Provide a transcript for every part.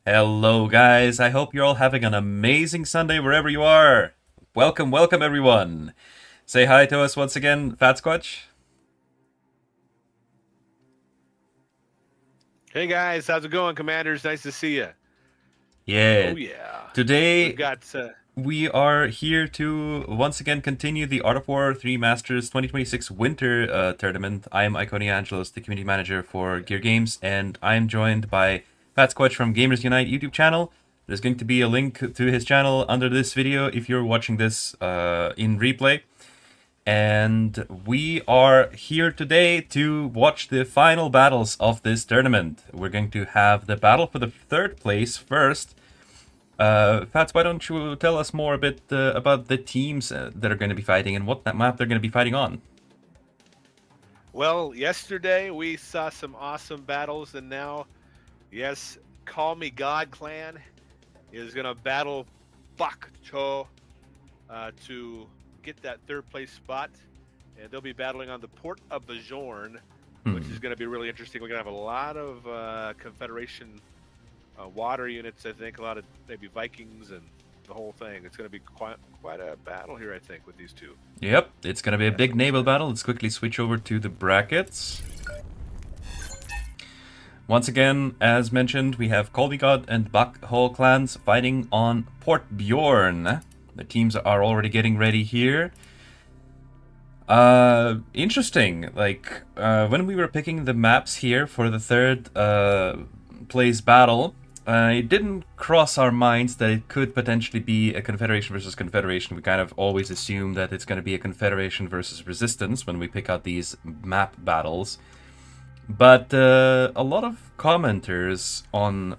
Hello, guys. I hope you're all having an amazing Sunday wherever you are. Welcome, welcome, everyone. Say hi to us once again, Fat Squatch. Hey guys, how's it going, Commanders? Nice to see you. Yeah. Oh yeah, we've Today, got we are here to once again continue the Art of War 3 Masters 2026 Winter Tournament. I am Iconia Angelos, the community manager for Gear Games, and I am joined by Fat Squatch from Gamers Unite YouTube channel. There's going to be a link to his channel under this video if you're watching this in replay. And we are here today to watch the final battles of this tournament. We're going to have the battle for the third place first. Fats, why don't you tell us more a bit about the teams that are going to be fighting and what that map they're going to be fighting on? well, yesterday we saw some awesome battles, and now, yes, Call Me God Clan is gonna battle Bako to get that third place spot, and they'll be battling on the port of Bajorn, which is gonna be really interesting. We're gonna have a lot of Confederation water units, I think, a lot of maybe Vikings and the whole thing. It's going to be quite a battle here, I think, with these two. Yep, it's going to be a big naval battle. Let's quickly switch over to the brackets. Once again, as mentioned, we have Koldigod and Bako clans fighting on Port Bjorn. The teams are already getting ready here. Interesting. Like, when we were picking the maps here for the third place battle, it didn't cross our minds that it could potentially be a Confederation versus Confederation. We kind of always assume that it's going to be a Confederation versus Resistance when we pick out these map battles. But a lot of commenters on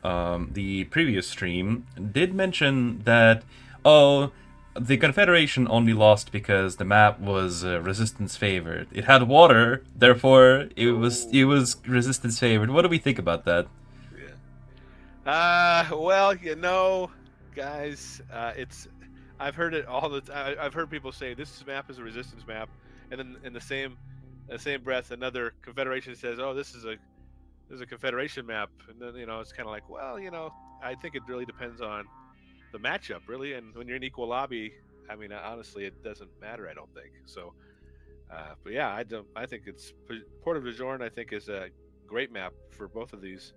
the previous stream did mention that, oh, the Confederation only lost because the map was Resistance favored. It had water, therefore it was Resistance favored. What do we think about that? Well, guys, I've heard it all the time. I've heard people say this map is a resistance map, and then in the same breath, another Confederation says, "Oh, this is a Confederation map," and then it's kind of like, well, I think it really depends on the matchup, really, and when you're in equal lobby, I mean, honestly, it doesn't matter. I don't think so. But yeah, I don't. I think it's Port of Lejeune. I think is a great map for both of these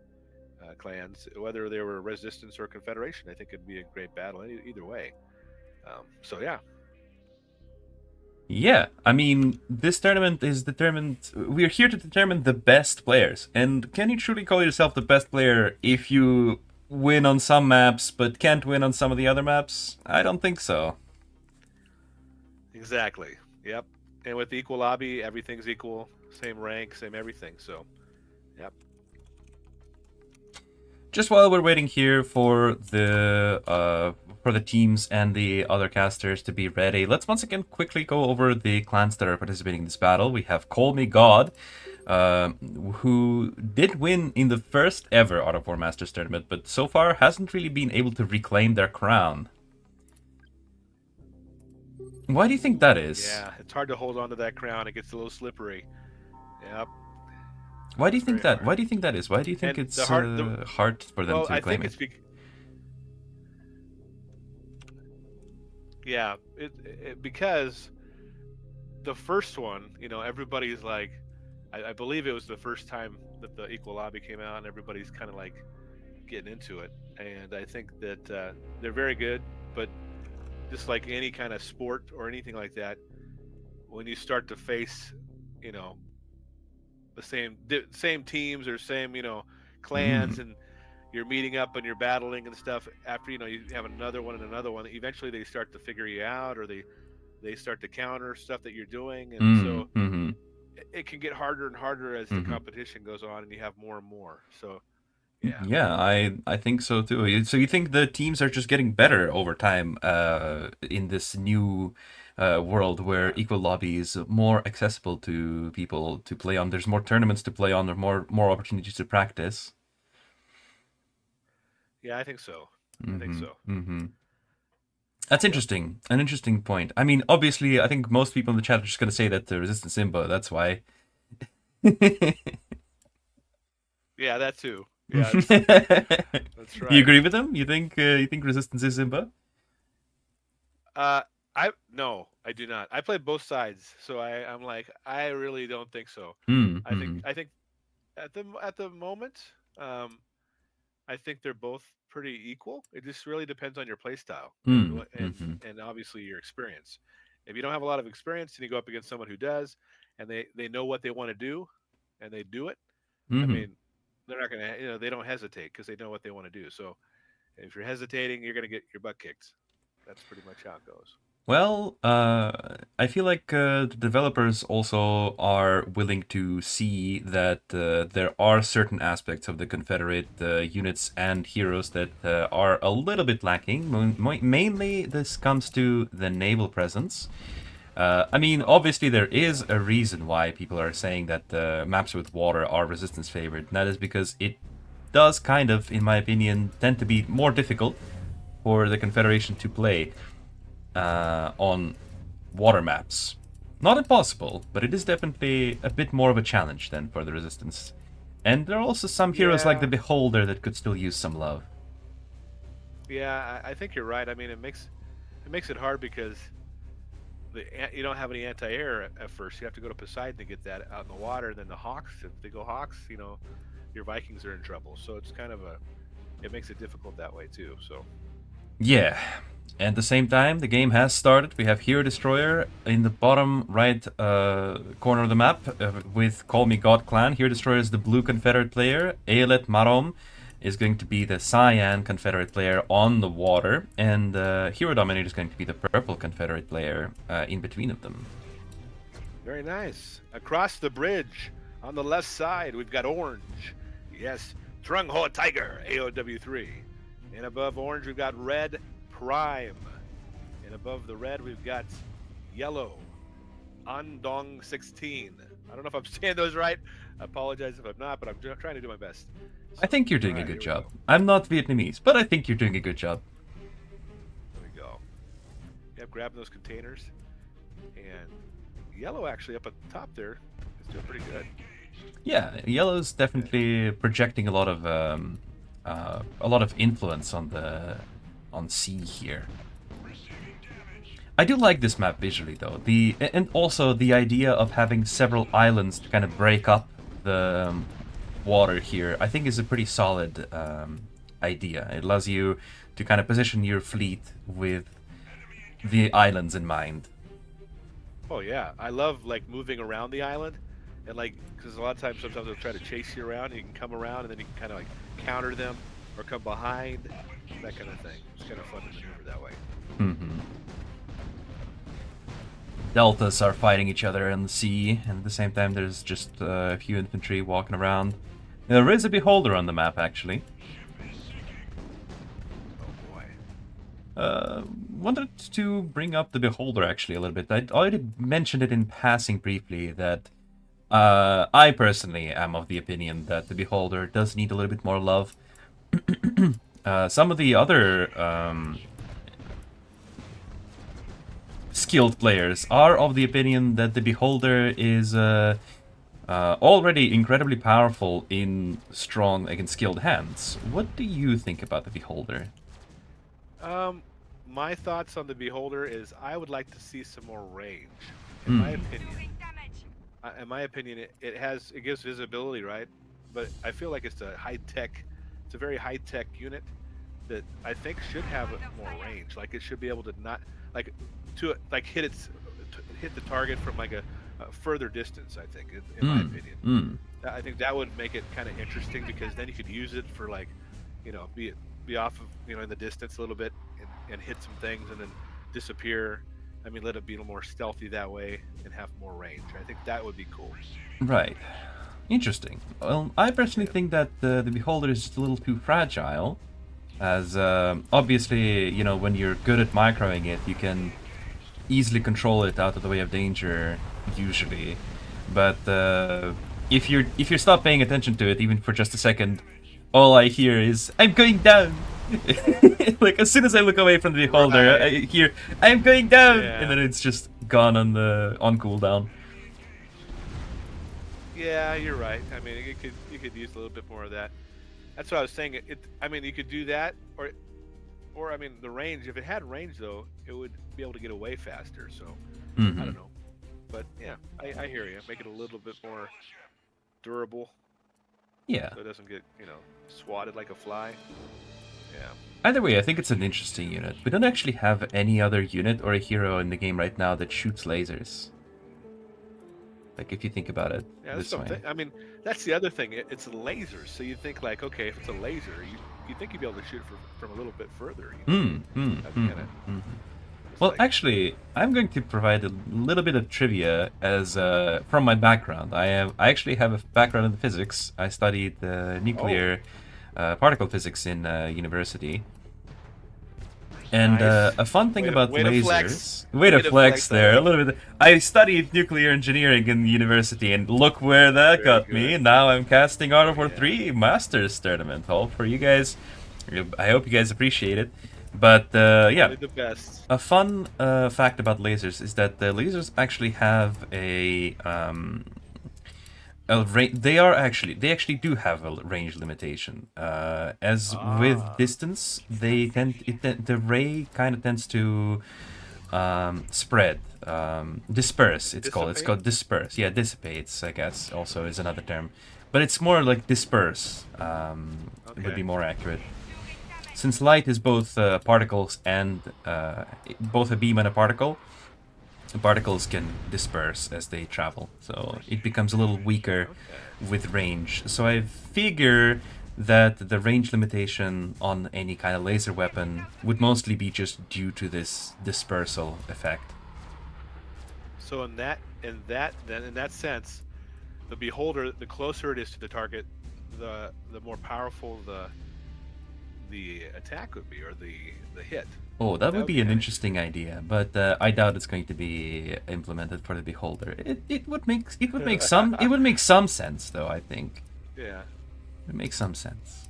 clans, whether they were resistance or confederation. I think it'd be a great battle either way. So yeah. Yeah, I mean, this tournament is determined. We're here to determine the best players. And can you truly call yourself the best player if you win on some maps but can't win on some of the other maps? I don't think so. Exactly. Yep. And with equal lobby, everything's equal, same rank, same everything. So, yep. Just while we're waiting here for the teams and the other casters to be ready, let's once again quickly go over the clans that are participating in this battle. We have Call Me God, who did win in the first ever Art of War Masters tournament, but so far hasn't really been able to reclaim their crown. Why do you think that is? Yeah, it's hard to hold on to that crown. It gets a little slippery. Yep. Why do you think that? Why do you think that is? Why do you think And it's hard for them well, to I claim think it? yeah, because the first one, everybody's like, I believe it was the first time that the equal lobby came out, and everybody's kind of like getting into it. And I think that they're very good, but just like any kind of sport or anything like that, when you start to face, you know, the same teams or same clans, and you're meeting up and you're battling and stuff. After you have another one and another one, eventually they start to figure you out, or they start to counter stuff that you're doing, and so it can get harder and harder as the competition goes on, and you have more and more. So yeah. Yeah, I think so too. So you think the teams are just getting better over time in this new world where equal lobby is more accessible to people to play on. There's more tournaments to play on. There are more opportunities to practice. Yeah, I think so. I think so. That's interesting. An interesting point. I mean, obviously, I think most people in the chat are just going to say that the Resistance Simba. That's why. Yeah, that too. Yeah, that's You right. agree with him? You think resistance is Simba? Uh, no, I do not. I play both sides, so I'm like, I really don't think so. Mm-hmm. I think at the moment, um, I think they're both pretty equal. It just really depends on your play style Mm-hmm. and obviously your experience. If you don't have a lot of experience and you go up against someone who does, and they know what they want to do, and they do it, I Mm-hmm. mean, they're not gonna, they don't hesitate because they know what they want to do. So if you're hesitating, you're gonna get your butt kicked. That's pretty much how it goes. Well, I feel like the developers also are willing to see that there are certain aspects of the Confederate units and heroes that are a little bit lacking. Mainly, this comes to the naval presence. I mean, Oh, obviously, there is a reason why people are saying that maps with water are resistance favored. And that is because it does kind of, in my opinion, tend to be more difficult for the Confederation to play on water maps. Not impossible, but it is definitely a bit more of a challenge than for the Resistance. And there are also some heroes like the yeah, Beholder that could still use some love. yeah. I think you're right. I mean, it makes it hard because you don't have any anti-air at first. You have to go to Poseidon to get that out in the water. Then the Hawks, if they go Hawks, your Vikings are in trouble. So it's kind of it makes it difficult that way too. So Yeah. At the same time, the game has started. We have Hero Destroyer in the bottom right corner of the map with Call Me God Clan. Hero Destroyer is the blue Confederate player. Aelet Marom is going to be the cyan Confederate player on the water. And Hero Dominator is going to be the purple Confederate player in between of them. very nice. Across the bridge on the left side, we've got orange. Yes, Trung Ho Tiger AOW3, and above orange we've got red Prime, and above the red we've got yellow Andong 16. I don't know if I'm saying those right. I apologize if I'm not, but I'm trying to do my best. I So, think you're all doing a right, good here we job. go. I'm not Vietnamese, but I think you're doing a good job. There we go. Yep, grabbing those containers, and yellow actually up at the top there is doing pretty good. Yeah, yellow's definitely projecting a lot of influence on the C here. I do like this map visually though. And also the idea of having several islands to kind of break up the water here, I think is a pretty solid idea. It allows you to kind of position your fleet with the islands in mind. Oh yeah, I love like moving around the island, and like because a lot of times sometimes they'll try to chase you around, and you can come around, and then you can kind of like counter them or come behind, that kind of thing. It's kind of fun to maneuver that way. Mm-hmm. Deltas are fighting each other in the sea, and at the same time there's just a few infantry walking around. There is a beholder on the map, actually. Oh boy. Wanted to bring up the beholder actually a little bit. I already mentioned it in passing briefly that I personally am of the opinion that the beholder does need a little bit more love. Some of the other skilled players are of the opinion that the beholder is already incredibly powerful in strong and skilled hands. What do you think about the beholder? My thoughts on the beholder is I would like to see some more range. In my Hmm. opinion, it gives visibility, right? But I feel like it's it's a very high tech unit that I think should have more range. Like it should be able to not like to like hit the target from like a further distance. I think, in my Hmm. opinion, Hmm. I think that would make it kind of interesting because then you could use it for like, be off of in the distance a little bit and hit some things and then disappear. I mean, let it be a little more stealthy that way and have more range. I think that would be cool. Right. Interesting. Well, I personally Yeah. think that the beholder is just a little too fragile. As obviously, when you're good at microing it, you can easily control it out of the way of danger, usually. But if you stop paying attention to it, even for just a second, all I hear is "I'm going down." Like as soon as I look away from the beholder, I Right. hear "I'm going down," and Yeah. then it's just gone on cooldown. Yeah, you're right. I mean, you could use a little bit more of that. That's what I was saying. I mean, you could do that, or I mean, the range. If it had range, though, it would be able to get away faster. So, I Hmm. don't know. But yeah, I hear you. Make it a little bit more durable, Yeah. so it doesn't get swatted like a fly. Yeah. Either way, I think it's an interesting unit. We don't actually have any other unit or a hero in the game right now that shoots lasers. Like, if you think about it Yeah, that's this way. something. I mean, that's the other thing. It's lasers, so you think like, okay, if it's a laser, you think you'd be able to shoot from a little bit further. That'd be kind of. Well, Like, actually, I'm going to provide a little bit of trivia as from my background. I actually have a background in physics. I studied nuclear particle physics in university. And nice. a fun thing about way to flex. lasers, way to flex there, a little bit. I studied nuclear engineering in university, and look where that got me. Now I'm casting Art of War 3 Masters Tournament. All for you guys. I hope you guys appreciate it. But yeah, the best. a fun fact about lasers is that the lasers actually have a they actually do have a range limitation. As with distance, the ray kind of tends to spread, disperse. It's called disperse. Yeah, dissipates, I guess. Also is another term, but it's more like disperse. It would be more accurate. Since light is both particles and both a beam and a particle, particles can disperse as they travel, so it becomes a little weaker with range. So I figure that the range limitation on any kind of laser weapon would mostly be just due to this dispersal effect. So in that sense, the beholder, the closer it is to the target, the more powerful the attack would be, or the hit. Oh, that would be an interesting idea, but I doubt it's going to be implemented for the beholder. It would make some sense, though. I think. Yeah. It makes some sense.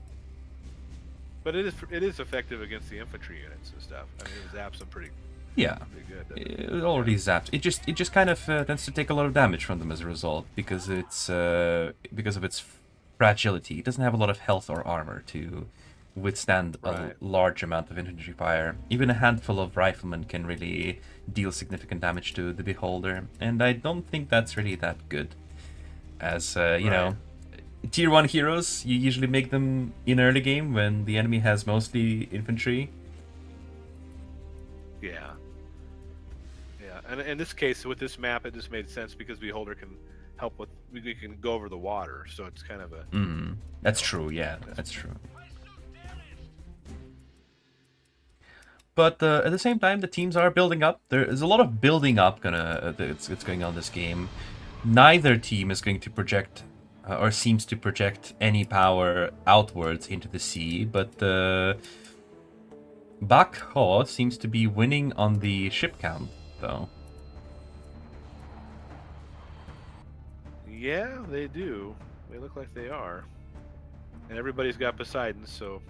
But it is effective against the infantry units and stuff. I mean, it zaps them pretty. Yeah. Pretty good. It already zaps. It just kind of tends to take a lot of damage from them as a result because because of its fragility. It doesn't have a lot of health or armor to withstand a large amount of infantry fire. Even a handful of riflemen can really deal significant damage to the beholder, and I don't think that's really that good. As you know, tier 1 heroes, you usually make them in early game when the enemy has mostly infantry. Yeah. And in this case, with this map, it just made sense because beholder can help with, we can go over the water, so it's kind of a. That's true. Yeah, that's true. But at the same time, the teams are building up. There is a lot of building up it's going on this game. Neither team is going to project or seems to project any power outwards into the sea, but Bako seems to be winning on the ship count, though. Yeah, they do. They look like they are. And everybody's got Poseidon, so.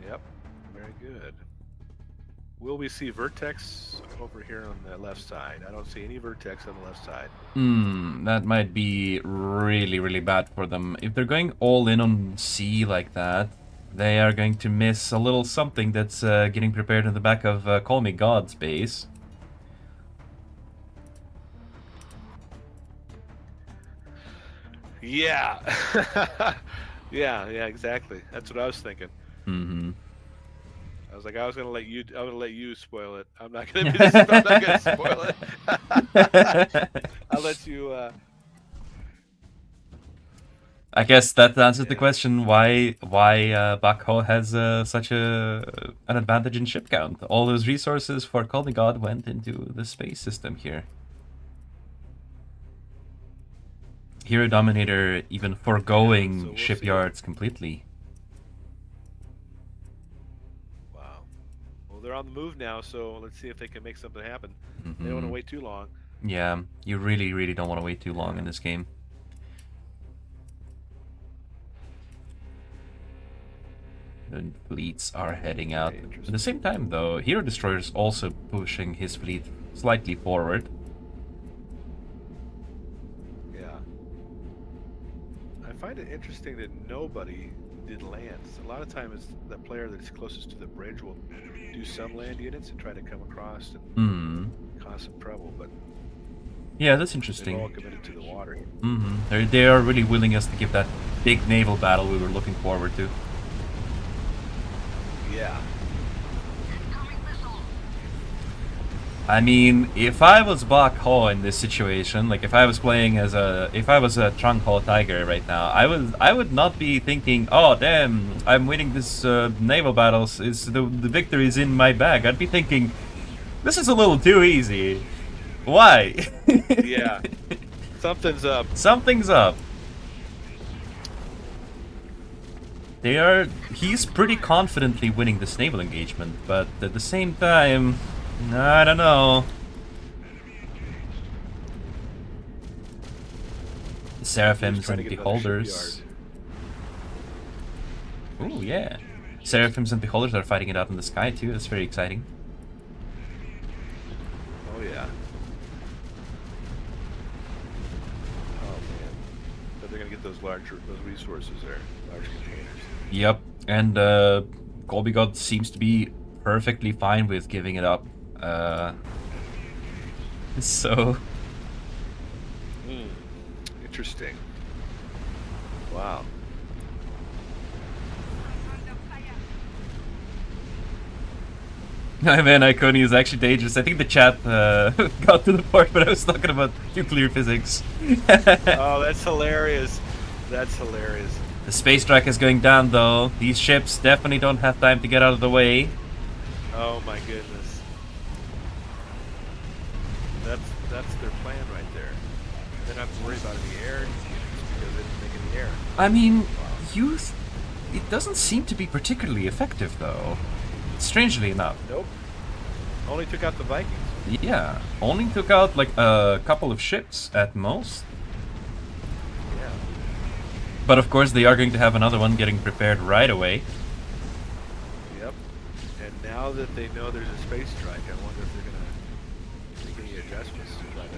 Yep, very good. Will we see Vertex over here on the left side? I don't see any Vertex on the left side. That might be really, really bad for them. If they're going all in on sea like that, they are going to miss a little something that's getting prepared in the back of Call Me God's base. Yeah. yeah, exactly. That's what I was thinking. I was like, I was gonna let you spoil it. I'm not gonna spoil it. I'll let you. I guess that answers the question why Bako has such an advantage in ship count. All those resources for Call Me God went into the space system here. Hero Dominator even foregoing shipyards completely. They're on the move now, so let's see if they can make something happen. They don't want to wait too long. Yeah, you really, really don't want to wait too long in this game. The fleets are heading out. At the same time, though, Hero Destroyer is also pushing his fleet slightly forward. Yeah. find it interesting that nobody did lands. A lot of times, the player that's closest to the bridge will do some land units and try to come across and cause some trouble. But yeah, that's they've interesting. all committed to the water. They are really willing us to give that big naval battle we were looking forward to. Yeah. I mean, if I was Bako in this situation, like if I was playing as if I was a Trunk Hall Tiger right now, I would not be thinking, oh damn, I'm winning this naval battles, the victory is in my bag. I'd be thinking, this is a little too easy. Why? Yeah. Something's up. Something's up. He's pretty confidently winning this naval engagement, but at the same time, I don't know. Seraphims and Beholders. Ooh, yeah. Seraphims and Beholders are fighting it out in the sky too. That's very exciting. Oh yeah. Oh man. But they're gonna get those resources there, large containers. Yep, and Colby God seems to be perfectly fine with giving it up. So interesting. Wow. Man, Iconi is actually dangerous. I think the chat got to the part where I was talking about nuclear physics. Oh, that's hilarious. That's hilarious. The space track is going down though. These ships definitely don't have time to get out of the way. Oh my goodness. That's their plan right there. They don't have to worry about any air because they didn't make any air. I mean, it doesn't seem to be particularly effective though. Strangely enough. Nope. Only took out the Vikings. Yeah, only took out like a couple of ships at most. Yeah. But of course they are going to have another one getting prepared right away. Yep. And now that they know there's a space strike, I wonder if they're gonna make any adjustments to try to.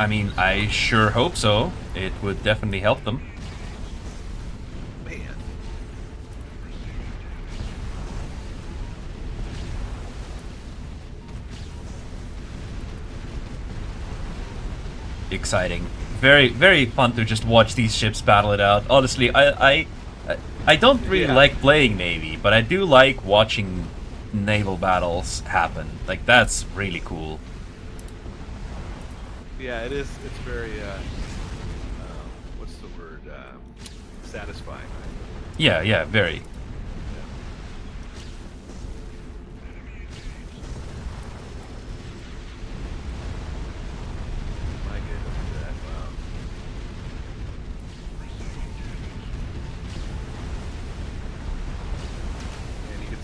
I mean, I sure hope so. It would definitely help them. Man. Exciting. Very, very fun to just watch these ships battle it out. Honestly, I don't really like playing Navy, but I do like watching naval battles happen. Like, that's really cool. Yeah, it is. It's very, what's the word? Satisfying. Yeah, yeah, very.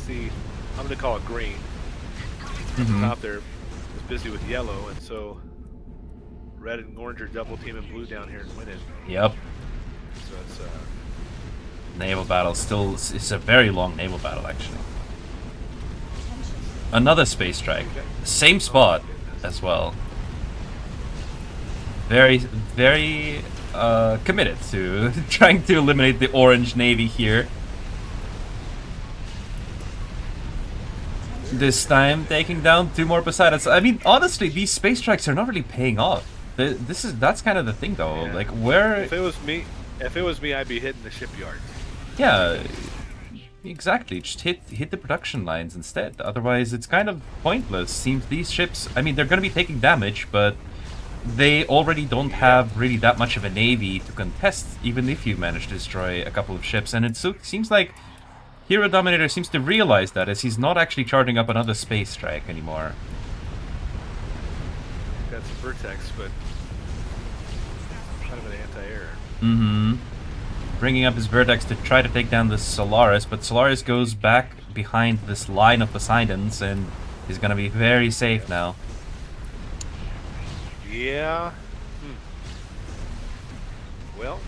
See, I'm going to call it green. Out there is busy with yellow, and so red and orange are double teaming blue down here and winning. Yep. So it's naval battle still. It's a very long naval battle actually. Another space strike, same spot as well. Very, very committed to trying to eliminate the orange navy here. This time, taking down 2 more Poseidons. I mean, honestly, these space strikes are not really paying off. That's kind of the thing, though. Yeah. Like, where? If it was me, I'd be hitting the shipyards. Yeah, exactly. Just hit the production lines instead. Otherwise, it's kind of pointless. Seems these ships. I mean, they're going to be taking damage, but they already don't have really that much of a navy to contest, even if you manage to destroy a couple of ships. And it seems like Hero Dominator seems to realize that, as he's not actually charging up another space strike anymore. That's a Vertex, but kind of an anti-air. Bringing up his Vertex to try to take down the Solaris, but Solaris goes back behind this line of Poseidons, and he's gonna be very safe now. Yeah. Well,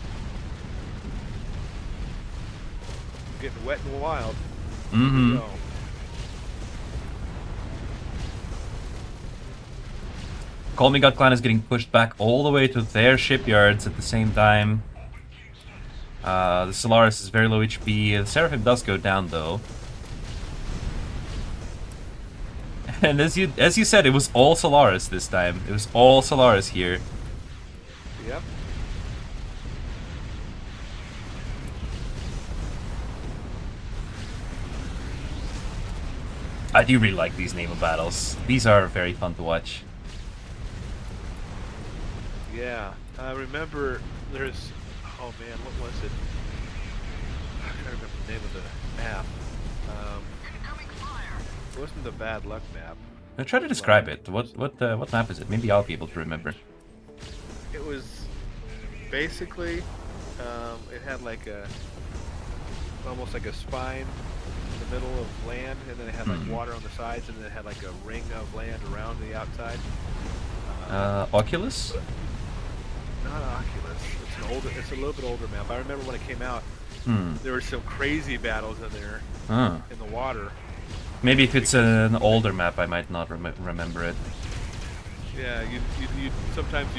getting wet and wild. Call Me God Clan is getting pushed back all the way to their shipyards at the same time. The Solaris is very low HP. The Seraphim does go down though. And as you said, it was all Solaris this time. It was all Solaris here. Yep. I do really like these naval battles. These are very fun to watch. Yeah, I remember there's... Oh man, what was it? I can't remember the name of the map. It wasn't the bad luck map. Now try to describe it. What map is it? Maybe I'll be able to remember. It was basically it had like a almost like a spine in the middle of land, and then it had like water on the sides, and then it had like a ring of land around the outside. Oculus? Not Oculus. It's an older. It's a little bit older map. I remember when it came out. There were some crazy battles in there in the water. Maybe if it's an older map, I might not remember it. Yeah, you sometimes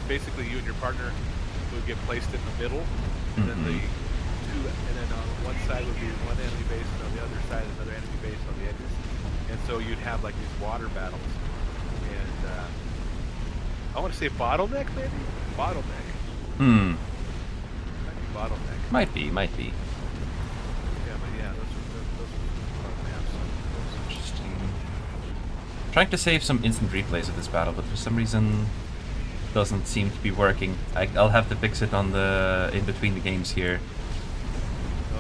basically you and your partner would get placed in the middle, and then on one side would be one enemy base, and on the other side another enemy base on the edges, and so you'd have like these water battles. And I want to say bottleneck, maybe bottleneck. Might be bottleneck. Might be. Yeah, but yeah, those are fun maps. Interesting. Trying to save some instant replays of this battle, but for some reason doesn't seem to be working. I'll have to fix it on the in between the games here.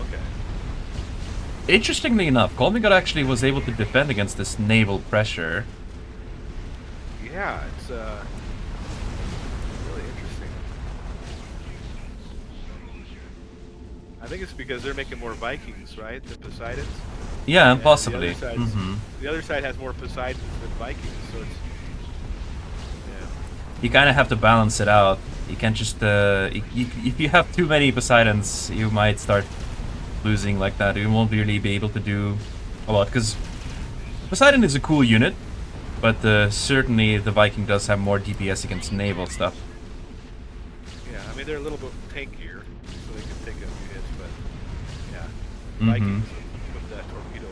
Okay. Interestingly enough, Kolmigod actually was able to defend against this naval pressure. Yeah, it's really interesting. I think it's because they're making more Vikings, right, than Poseidons. Yeah, And possibly. The other side has more Poseidons than Vikings, so it's You kind of have to balance it out. You can't just if you have too many Poseidons, you might start losing like that. You won't really be able to do a lot, because Poseidon is a cool unit, but certainly the Viking does have more DPS against naval stuff. Yeah, I mean they're a little bit tankier, so they can take a few hits, but yeah, Vikings with that torpedo.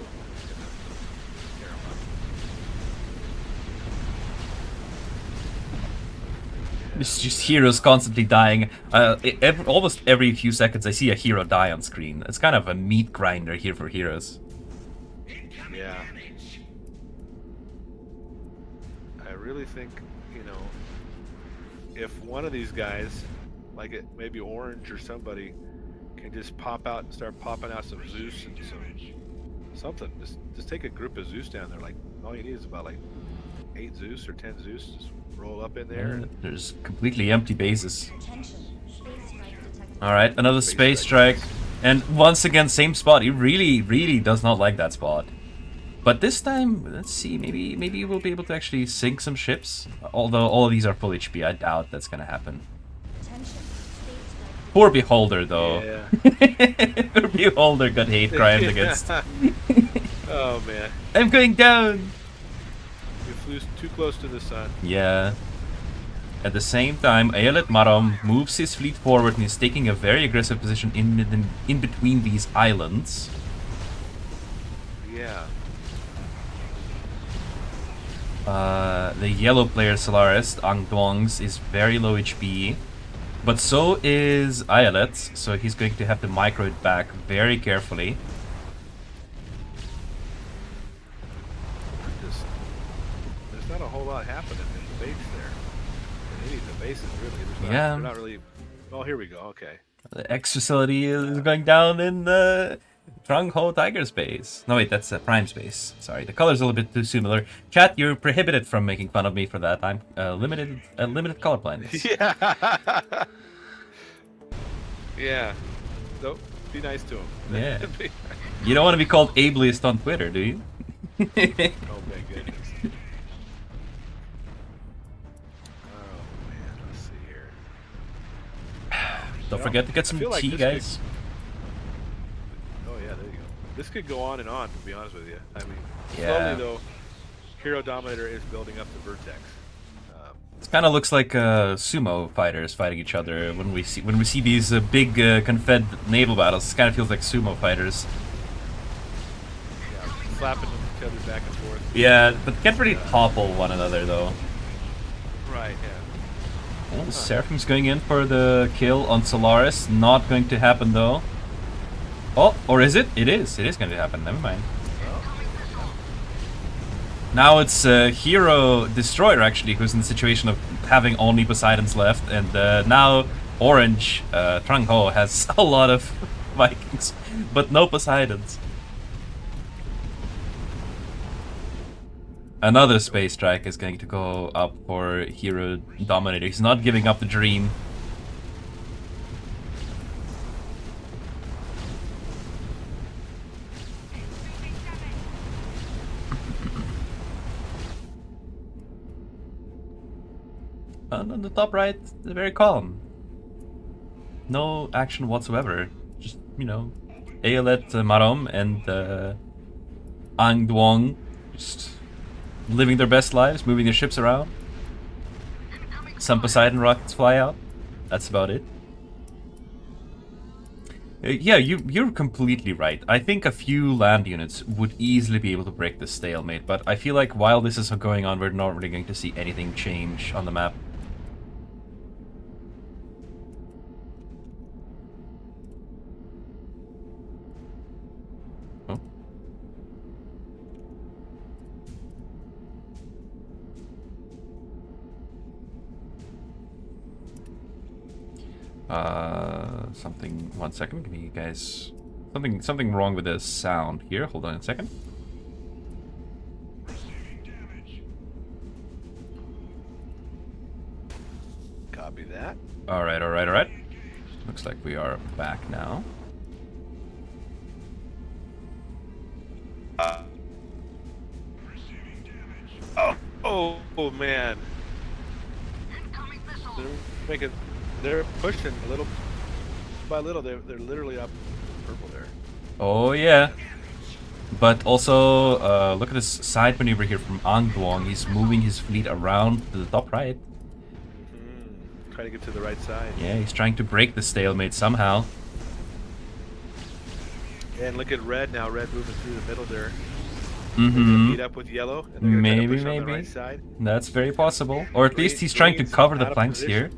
It's just heroes constantly dying. Almost every few seconds I see a hero die on screen. It's kind of a meat grinder here for heroes. Yeah. I really think, if one of these guys, like maybe Orange or somebody, can just pop out and start popping out some Zeus and something. Just take a group of Zeus down there. Like all you need is about like 8 Zeus or 10 Zeus. Just roll up in there. There's completely empty bases. Alright, another space strike. And once again, same spot. He really does not like that spot. But this time, let's see, maybe we'll be able to actually sink some ships. Although all of these are full HP, I doubt that's gonna happen. Poor Beholder, though. Yeah. Poor Beholder got hate crimes against. Oh man. I'm going down! You flew too close to the sun. Yeah. At the same time, Aeolith Marom moves his fleet forward and is taking a very aggressive position in between these islands. Yeah. The yellow player Solaris, Ang Duong's, is very low HP. But so is Aeolith's, so he's going to have to micro it back very carefully. There's not a whole lot happening in the base there. Any of the bases, really. Yeah. They're not really... Oh, here we go. Okay. The X facility is going down in the Trungho Tiger space. No, wait, that's Prime space. Sorry, the color's a little bit too similar. Chat, you're prohibited from making fun of me for that. I'm limited color blindness. Yeah. Yeah. So, be nice to him. Yeah. You don't want to be called ableist on Twitter, do you? Oh my goodness. Oh man, let's see here. Don't forget to get some like tea, guys. Oh yeah, there you go. This could go on and on, to be honest with you. I mean, Yeah. slowly though, Hero Dominator is building up the Vertex. Kind of looks like sumo fighters fighting each other when we see these big confed naval battles. It kind of feels like sumo fighters. Yeah, slapping each other back and forth. Yeah, but they can't really topple one another though. Right. Yeah. Oh, Seraphim's going in for the kill on Solaris. Not going to happen though. Oh, or is it? It is. It is going to happen. Never mind. Now it's Hero Destroyer, actually, who's in the situation of having only Poseidons left, and now Orange, Trang Ho, has a lot of Vikings, but no Poseidons. Another Space Strike is going to go up for Hero Dominator. He's not giving up the dream. On the top right, they're very calm. No action whatsoever. Just, you know, Aeolet Marom and Ang Duong just living their best lives, moving their ships around. Some Poseidon rockets fly out. That's about it. Yeah, you're completely right. I think a few land units would easily be able to break this stalemate, but I feel like while this is going on, we're not really going to see anything change on the map. Something. 1 second. Give me, guys. Something wrong with the sound here. Hold on a second. Copy that. All right, all right, all right. Looks like we are back now. Oh man. They're pushing a little by little. They're literally up purple there. Oh yeah. But also, look at this side maneuver here from Ang Duong. He's moving his fleet around to the top right. Trying to get to the right side. Yeah, he's trying to break the stalemate somehow. And look at red now. Red moving through the middle there. Mm-hmm. Meet up with yellow. And they're gonna push on the Maybe. right side. That's very possible. Or at least he's trying to cover the flanks here.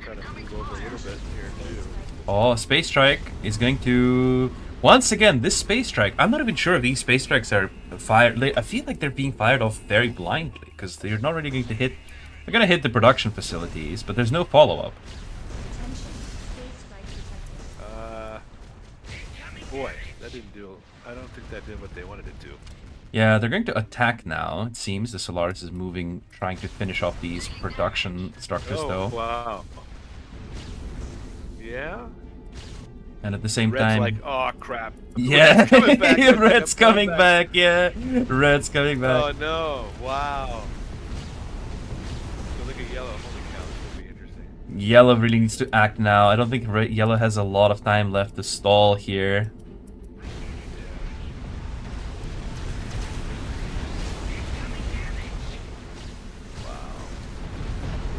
Try to move over a little bit here too. Oh, Space Strike is going to... Once again, this Space Strike, I'm not even sure if these Space Strikes are fired. I feel like they're being fired off very blindly, because they're not really going to hit... They're going to hit the production facilities, but there's no follow-up. Boy, that didn't do... I don't think that did what they wanted it to. Yeah, they're going to attack now, it seems. The Solaris is moving, trying to finish off these production structures, though. Wow. Yeah? And at the same Red's time... like, oh crap. Yeah, Red's coming back. Yeah. Red's coming back. Oh no, wow. So look at yellow. Holy cow, this will be interesting. Yellow really needs to act now. I don't think Yellow has a lot of time left to stall here.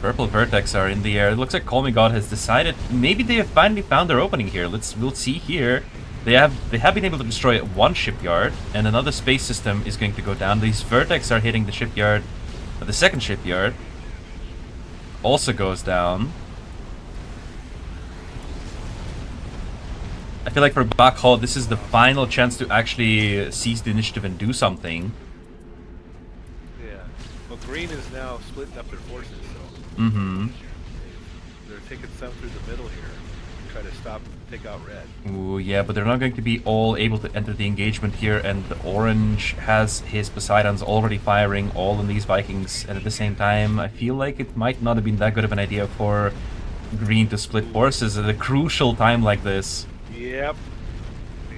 Purple Vertex are in the air. It looks like Call Me God has decided maybe they have finally found their opening here. We'll see here. They have been able to destroy one shipyard, and another space system is going to go down. These Vertex are hitting the shipyard. The second shipyard also goes down. I feel like for Bako, this is the final chance to actually seize the initiative and do something. Yeah. Well, green is now splitting up their forces, so... Mm-hmm. They're taking some through the middle here to try to take out red. Ooh, yeah, but they're not going to be all able to enter the engagement here, and the Orange has his Poseidons already firing all on these Vikings, and at the same time, I feel like it might not have been that good of an idea for green to split forces at a crucial time like this. Yep.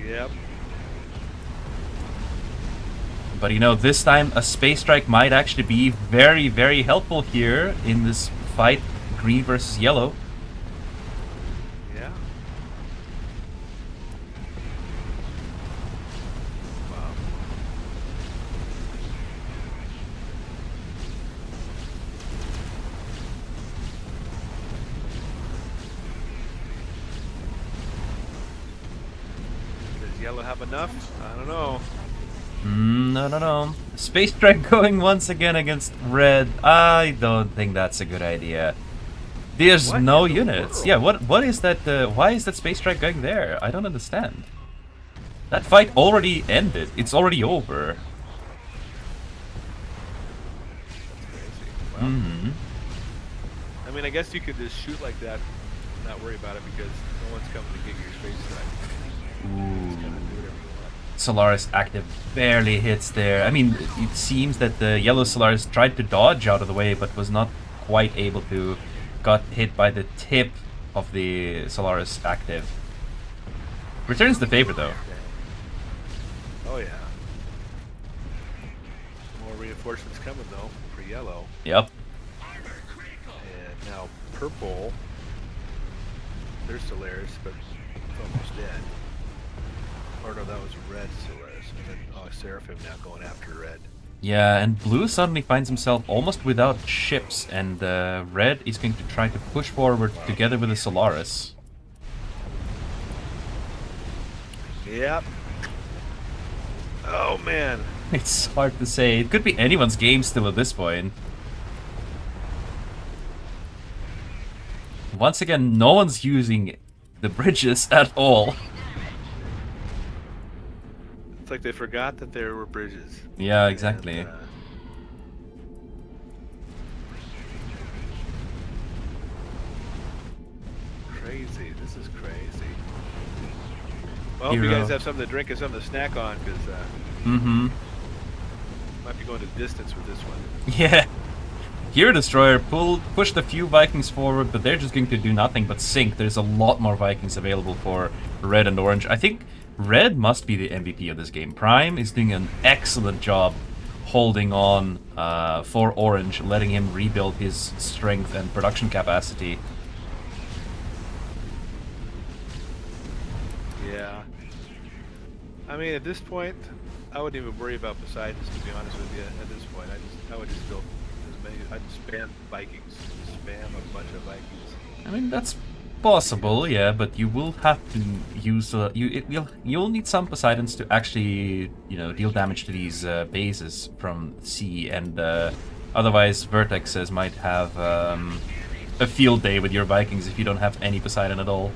Yep. But you know, this time a Space Strike might actually be very, very helpful here in this fight, green versus yellow. Yeah. Wow. Yellow have enough? I don't know. No. Space Strike going once again against red. I don't think that's a good idea. There's What no in the units. world? Yeah, what is that? Why is that Space Strike going there? I don't understand. That fight already ended. It's already over. That's crazy. Well, I mean, I guess you could just shoot like that and not worry about it because no one's coming to get your Space Strike. Just kinda do whatever you want. Solaris active barely hits there. I mean, it seems that the yellow Solaris tried to dodge out of the way, but was not quite able to. Got hit by the tip of the Solaris active. Returns the favor though. Oh yeah. More reinforcements coming though for yellow. Yep. And now purple. There's Solaris, but it's almost dead. Or no, that was red Solaris. And then Seraphim now going after red. Yeah, and blue suddenly finds himself almost without ships, and red is going to try to push forward together with the Solaris. Yep. Oh man. It's hard to say. It could be anyone's game still at this point. Once again, no one's using the bridges at all. It's like they forgot that there were bridges. Yeah, exactly. And, crazy. This is crazy. Well, I hope you guys have something to drink and something to snack on, because might be going to distance with this one. Yeah. Hero Destroyer pushed a few Vikings forward, but they're just going to do nothing but sink. There's a lot more Vikings available for red and orange. I think red must be the MVP of this game. Prime is doing an excellent job holding on for orange, letting him rebuild his strength and production capacity. Yeah. I mean, at this point, I wouldn't even worry about Poseidons, to be honest with you. At this point, I would just build as many. I'd spam Vikings, spam a bunch of Vikings. I mean, that's possible, yeah, but you will have to use you'll need some Poseidons to actually, you know, deal damage to these bases from sea, and otherwise Vertexes might have a field day with your Vikings if you don't have any Poseidon at all.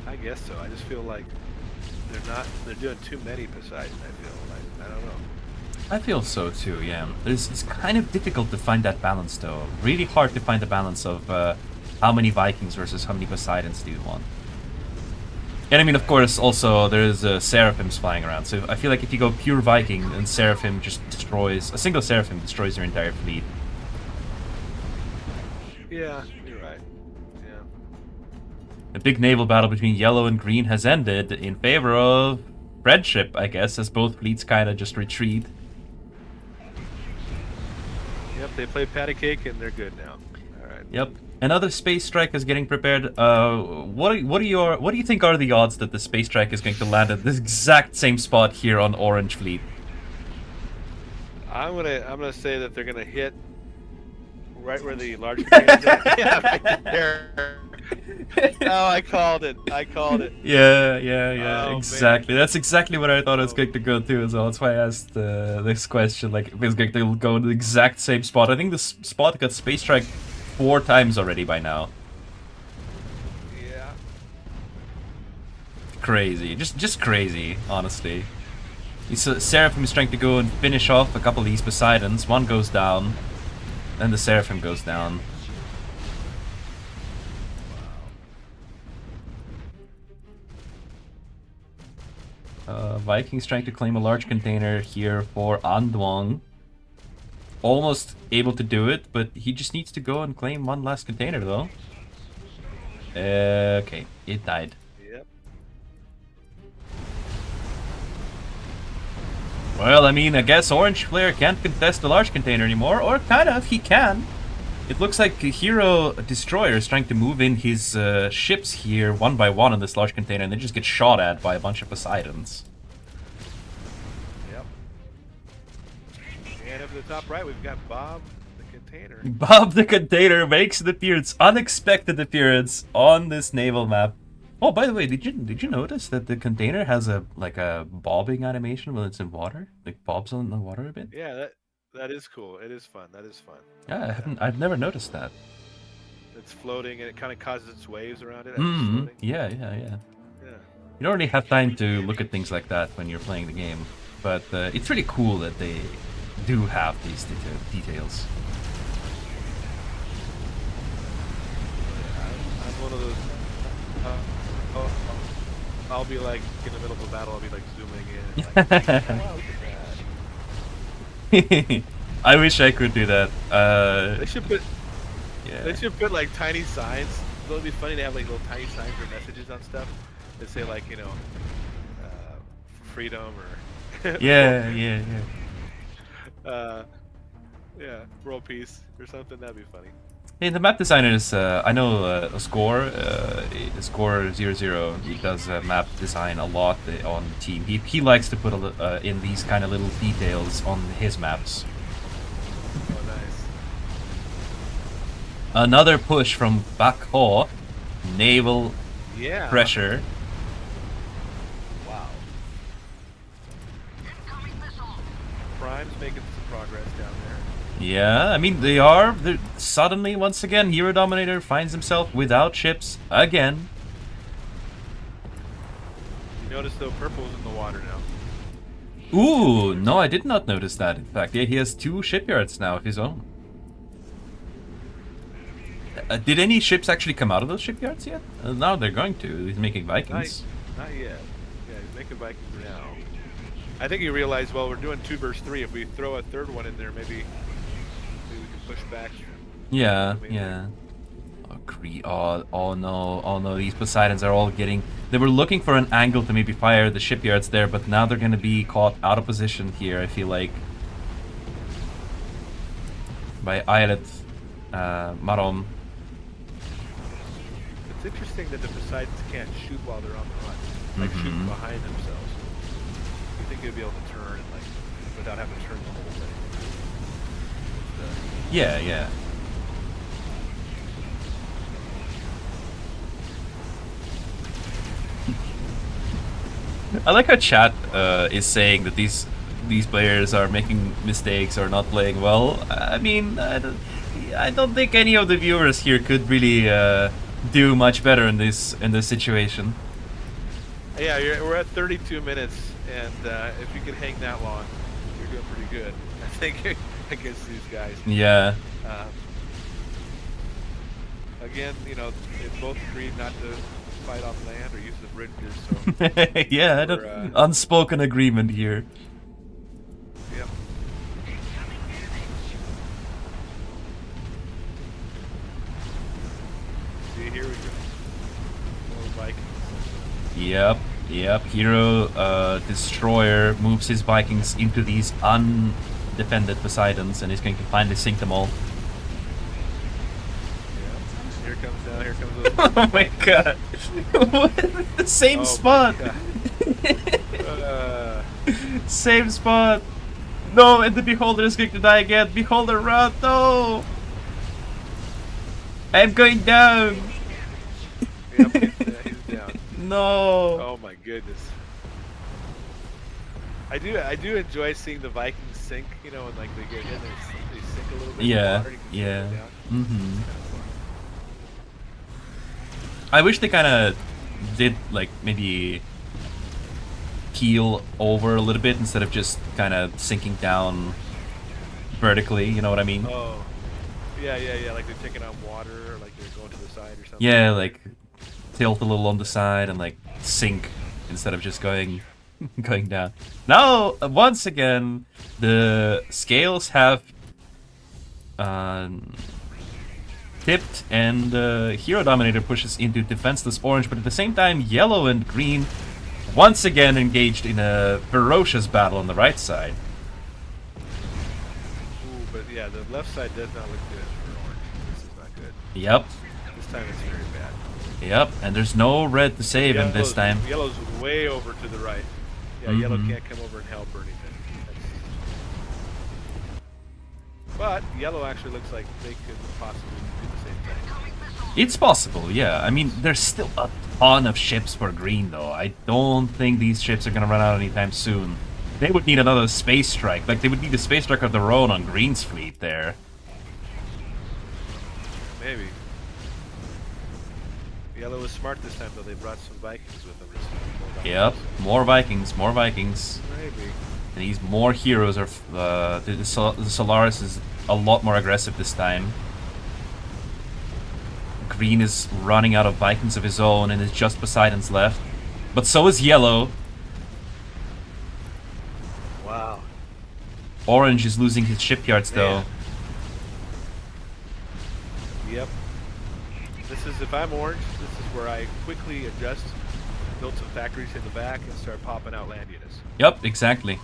I guess so. I just feel like they're doing too many Poseidon, I feel like. I don't know. I feel so too, yeah. It's kind of difficult to find that balance though. Really hard to find the balance of how many Vikings versus how many Poseidons do you want. And I mean, of course, also there's Seraphims flying around, so I feel like if you go pure Viking, then Seraphim just destroys, a single Seraphim destroys your entire fleet. Yeah, you're right. Yeah. The big naval battle between yellow and green has ended in favor of red ship, I guess, as both fleets kind of just retreat. Yep, they play patty cake and they're good now. All right. Yep. Another space strike is getting prepared. What do you think are the odds that the space strike is going to land at this exact same spot here on orange fleet? I'm gonna say that they're gonna hit right where the large cannons are. Yeah, right there. Oh, I called it. Yeah, Oh, exactly. man. That's exactly what I thought it was going to go to as well. That's why I asked this question, like, if it's going to go to the exact same spot. I think this spot got space strike 4 times already by now. Yeah. Crazy. Just crazy, honestly. Seraphim is trying to go and finish off a couple of these Poseidons. One goes down, then the Seraphim goes down. Vikings trying to claim a large container here for Andwong. Almost able to do it, but he just needs to go and claim one last container, though. Okay, it died. Yep. Well, I mean, I guess Orange player can't contest the large container anymore, or kind of, he can. It looks like Hero Destroyer is trying to move in his ships here one by one in this large container, and they just get shot at by a bunch of Poseidons. Yep. And up at the top right, we've got Bob the Container. Bob the Container makes an appearance, unexpected appearance, on this naval map. Oh, by the way, did you notice that the container has a like a bobbing animation when it's in water? Like bobs on the water a bit? Yeah, that is cool. It is fun. That is fun. Yeah, Yeah. I've never noticed that. It's floating and it kind of causes its waves around it as it's Mm, floating. yeah, yeah, yeah. Yeah. You don't really have time to look at things like that when you're playing the game, but it's really cool that they do have these details. I'm one of those. I'll be like in the middle of a battle. I'll be like zooming in. Like, oh, wow, look at that. I wish I could do that. They should put. Yeah. They should put like tiny signs. It'll be funny to have like little tiny signs or messages on stuff that say like freedom or. Yeah, yeah, yeah. Yeah, world peace or something. That'd be funny. Hey, the map designer is, I know Score 00, he does map design a lot on the team. He likes to put in these kind of little details on his maps. Oh, nice. Another push from Bako, naval Yeah. pressure. Wow. Prime's making some progress down there. Yeah, I mean, they're suddenly, once again, Hero Dominator finds himself without ships again. You notice though, purple's in the water now. Ooh, no, I did not notice that. In fact, yeah, he has 2 shipyards now of his own. Did any ships actually come out of those shipyards yet? Now they're going to. He's making Vikings. Not yet. Yeah, he's making Vikings now. I think he realized, well, we're doing 2 versus 3. If we throw a third one in there, maybe we can push back. Yeah, yeah. Agree. Oh no, these Poseidons are all getting... They were looking for an angle to maybe fire the shipyards there, but now they're going to be caught out of position here, I feel like. By Eilert, Marom. It's interesting that the Poseidons can't shoot while they're on the run. Like shoot behind themselves. You think they'd be able to turn and like without having to turn the whole thing. Yeah, yeah. I like how chat is saying that these players are making mistakes or not playing well. I mean, I don't think any of the viewers here could really do much better in this situation. Yeah, we're at 32 minutes, and if you can hang that long, you're doing pretty good. I think against these guys. Yeah. Again, you know, they both agreed not to fight on land or use the bridges. So yeah, unspoken agreement here. Yep. See, here we go. More Vikings. Yep. Hero Destroyer moves his Vikings into these undefended Poseidons and is going to finally sink them all. Here comes down. Here comes the. Oh my god! The same spot. Same spot. No, and the Beholder is going to die again. Beholder, run! No! I'm going down. Yep, he's down. No. Oh my goodness. I do enjoy seeing the Vikings sink. You know, when like they get hit, they sink a little bit. Yeah. In the water, you can see them down. Mm-hmm. I wish they kind of did, like, maybe keel over a little bit instead of just kind of sinking down vertically, you know what I mean? Oh, yeah, like they're taking on water, or like they're going to the side or something. Yeah, like, tilt a little on the side and, like, sink instead of just going down. Now, once again, the scales have tipped, and Hero Dominator pushes into defenseless orange, but at the same time, yellow and green once again engaged in a ferocious battle on the right side. Ooh, but yeah, the left side does not look good for orange. This is not good. Yep, This time it's very bad. yep, and there's no red to save him this time. Yellow's way over to the right. Yeah, yellow can't come over and help or anything. But yellow actually looks like they could possibly do the same thing. It's possible, yeah. I mean, there's still a ton of ships for green, though. I don't think these ships are gonna run out anytime soon. They would need another space strike. Like, they would need a space strike of their own on green's fleet there. Maybe. Yellow was smart this time, though. They brought some Vikings with them. Yep, more Vikings, more Vikings. Maybe. And these more heroes are... the Solaris is a lot more aggressive this time. Green is running out of Vikings of his own and is just Poseidon's left. But so is yellow. Wow. Orange is losing his shipyards, though. Yep. This is, if I'm orange, this is where I quickly adjust, build some factories in the back, and start popping out land units. Yep, exactly.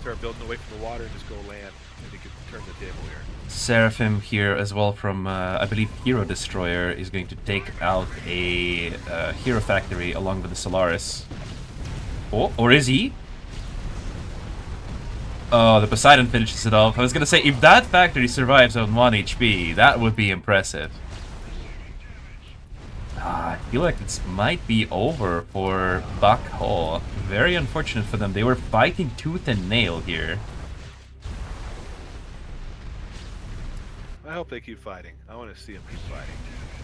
Start building away from the water and just go land, and you can turn the table here. Seraphim here as well from, I believe, Hero Destroyer is going to take out a Hero Factory along with the Solaris. Oh, or is he? Oh, the Poseidon finishes it off. I was gonna say, if that factory survives on 1 HP, that would be impressive. I feel like this might be over for Bako. Very unfortunate for them. They were fighting tooth and nail here. I hope they keep fighting. I want to see them keep fighting.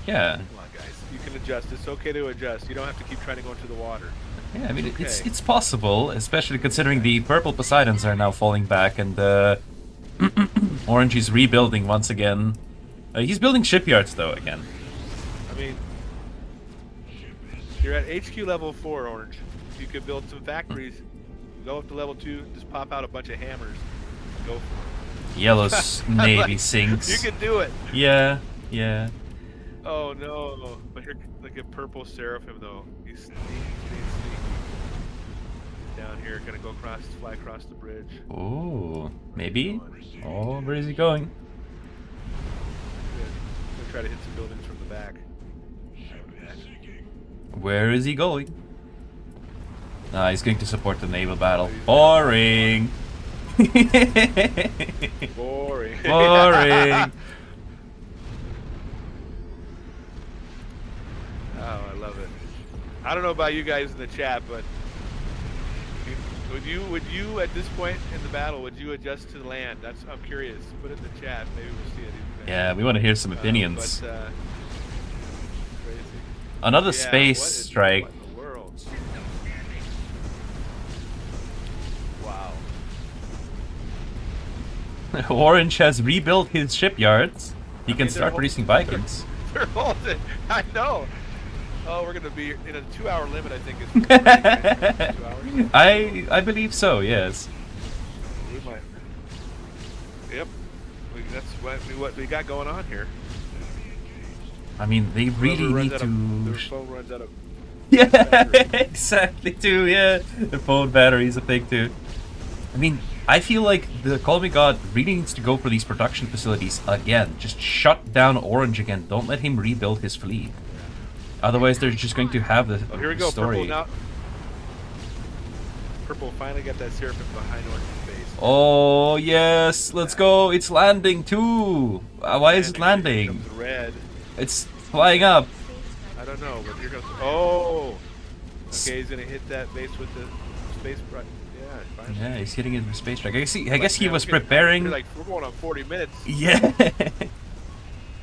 Yeah. Come on, guys. You can adjust. It's okay to adjust. You don't have to keep trying to go into the water. Yeah, I mean, Okay. it's possible, especially considering the purple Poseidons are now falling back and Orange is rebuilding once again. He's building shipyards, though, again. I mean, you're at HQ level 4, Orange. You could build some factories, go up to level 2, just pop out a bunch of hammers, and go for it. Yellow's navy Like, sinks. You can do it. Yeah, yeah. Oh no! But here, look at purple Seraphim though. He's sneaky. Down here, gonna go across, fly across the bridge. Oh, maybe. Oh, where is he going? Good. Gonna try to hit some buildings from the back. Where is he going? He's going to support the naval battle. Boring. Boring. Boring. Oh, I love it. I don't know about you guys in the chat, but would you at this point in the battle, would you adjust to the land? I'm curious. Put it in the chat. Maybe we'll see it. Yeah, we want to hear some opinions. Crazy. Another Yeah, space what in strike. the world? Wow. Orange has rebuilt his shipyards. He can mean, start producing Vikings. They're holding. I know. Oh, we're gonna be in a 2-hour limit. I think it's 2 hours. I believe so. Yes. We might. Yep. That's what we got going on here. I mean, they really need to. Their phone runs out of. Yeah, battery. exactly. Too. Yeah, the phone battery is a thing too. I mean, I feel like the Call Me God really needs to go for these production facilities again. Just shut down Orange again. Don't let him rebuild his fleet. Otherwise, they're just going to have the Oh, here we go. story. Purple now. Purple finally got that Seraphim behind Orange's base. Oh yes, let's go! It's landing too. Why is it landing? Here comes red. It's flying up. I don't know, but here comes. Oh. Okay, he's gonna hit that base with the space. Yeah, fine. Yeah, he's hitting it with space strike. I guess he Man, was we're getting- preparing. we're going on 40 minutes. Yeah.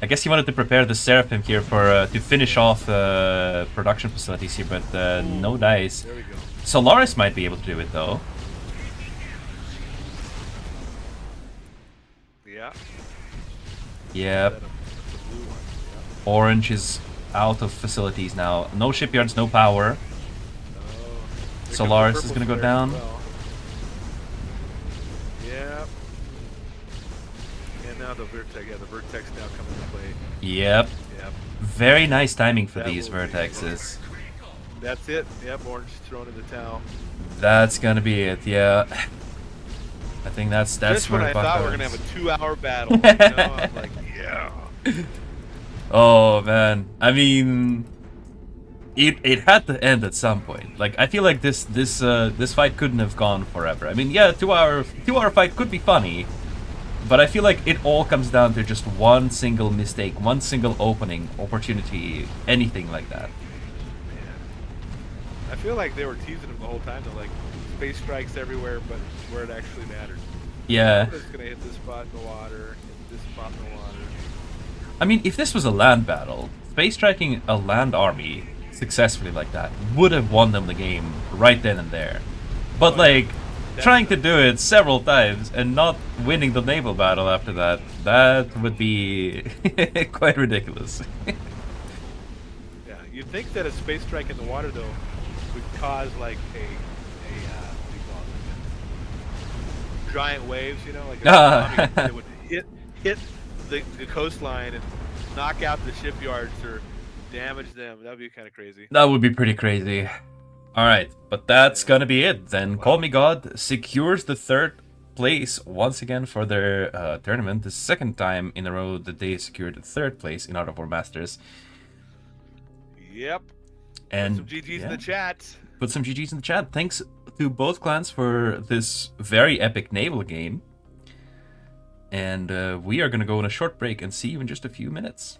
I guess he wanted to prepare the Seraphim here for to finish off production facilities here, but no dice. There we go. Solaris might be able to do it though. Yeah. Yep. That's the blue one. Orange is out of facilities now. No shipyards, no power. Oh. Here Solaris comes is the gonna go purple flare down. as well. Yep. And now the vertex. Yeah, the vertex now coming to play. Yep. Yep. Very nice timing for That these will be- vertexes. That's it. Yep. Orange thrown in the towel. That's gonna be it. Yeah. I think that's Just when where I thought we Bako were gonna is. have a 2-hour battle, you know, I'm like, yeah. Oh man, I mean, it had to end at some point. Like I feel like this fight couldn't have gone forever. I mean, yeah, 2 hour fight could be funny, But I feel like it all comes down to just one single mistake, one single opening, opportunity, anything like that. Man. I feel like they were teasing him the whole time. They're like, space strikes everywhere, but where it actually matters. Yeah. I'm just gonna hit this spot in the water, hit this spot in the water. I mean, if this was a land battle, space striking a land army successfully like that would have won them the game right then and there. But, like, trying to do it several times and not winning the naval battle after that, that would be quite ridiculous. Yeah, you'd think that a space strike in the water, though, would cause, like, what do you call it? Giant waves, you know? Like a tsunami that would hit the coastline and knock out the shipyards or damage them. That would be kind of crazy. That would be pretty crazy. Alright, but that's gonna be it then. Call Me God secures the third place once again for their tournament. The second time in a row that they secured the third place in Art of War Masters. Yep. And put some GGs in the chat. Put some GGs in the chat. Thanks to both clans for this very epic naval game. And we are gonna go on a short break and see you in just a few minutes.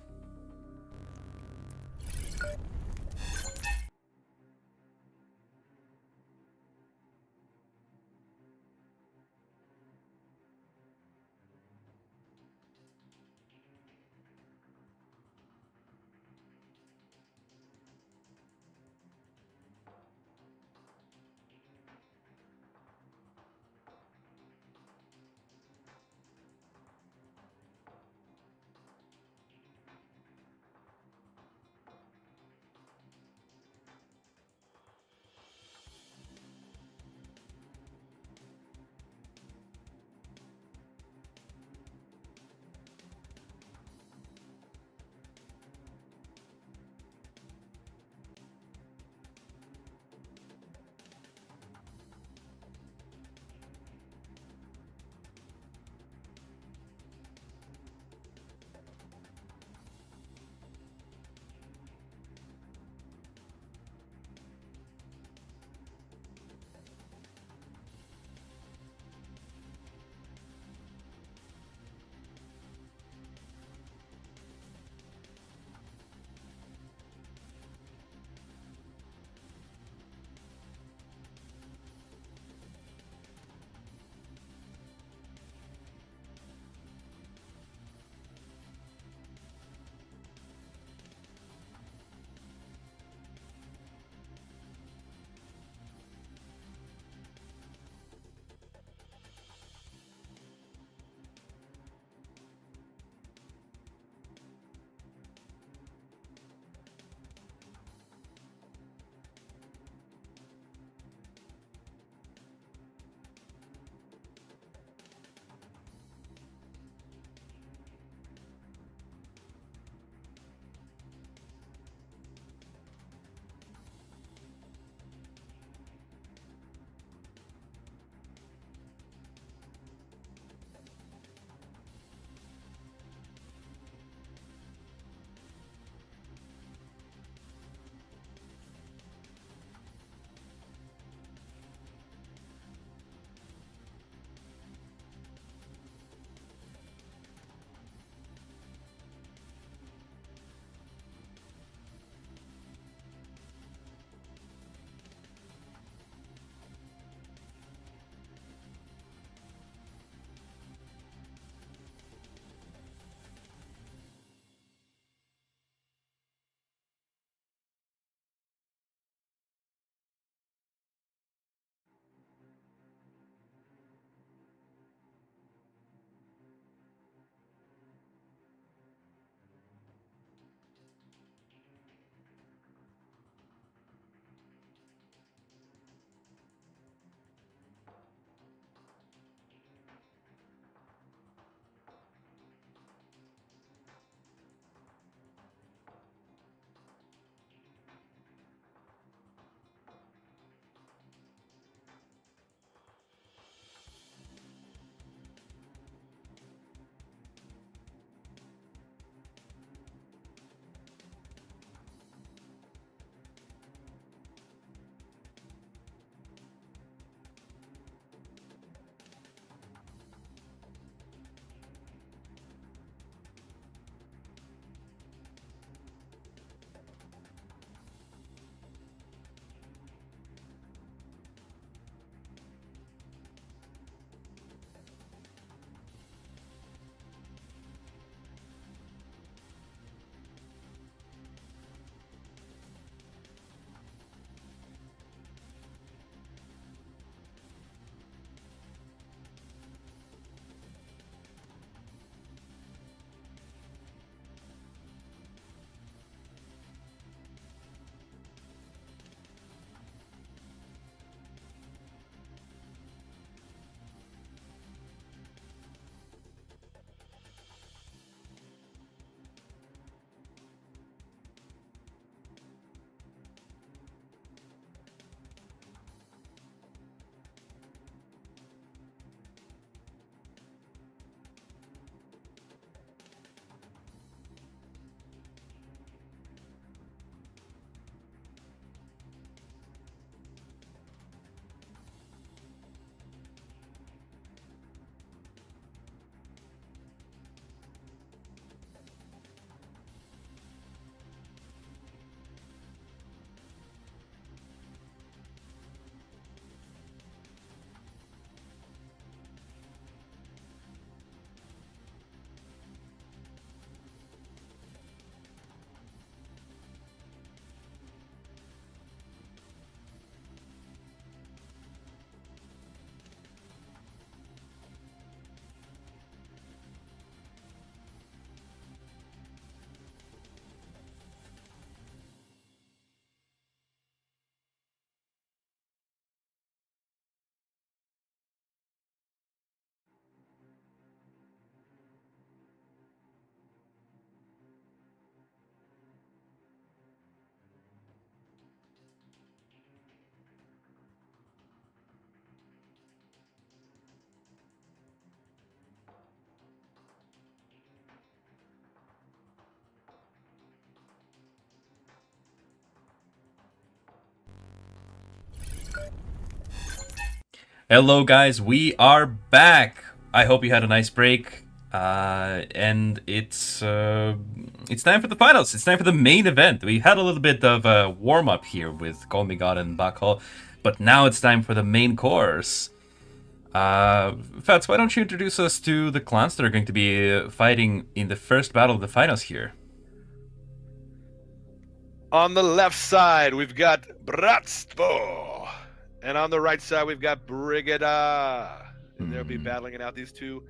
Hello, guys. We are back. I hope you had a nice break. And it's time for the finals. It's time for the main event. We had a little bit of a warm up here with Golmigod and Bako, but now it's time for the main course. Fats, why don't you introduce us to the clans that are going to be fighting in the first battle of the finals here? On the left side, we've got Bratstvo. And on the right side, we've got Brigada. And they'll be battling it out. These two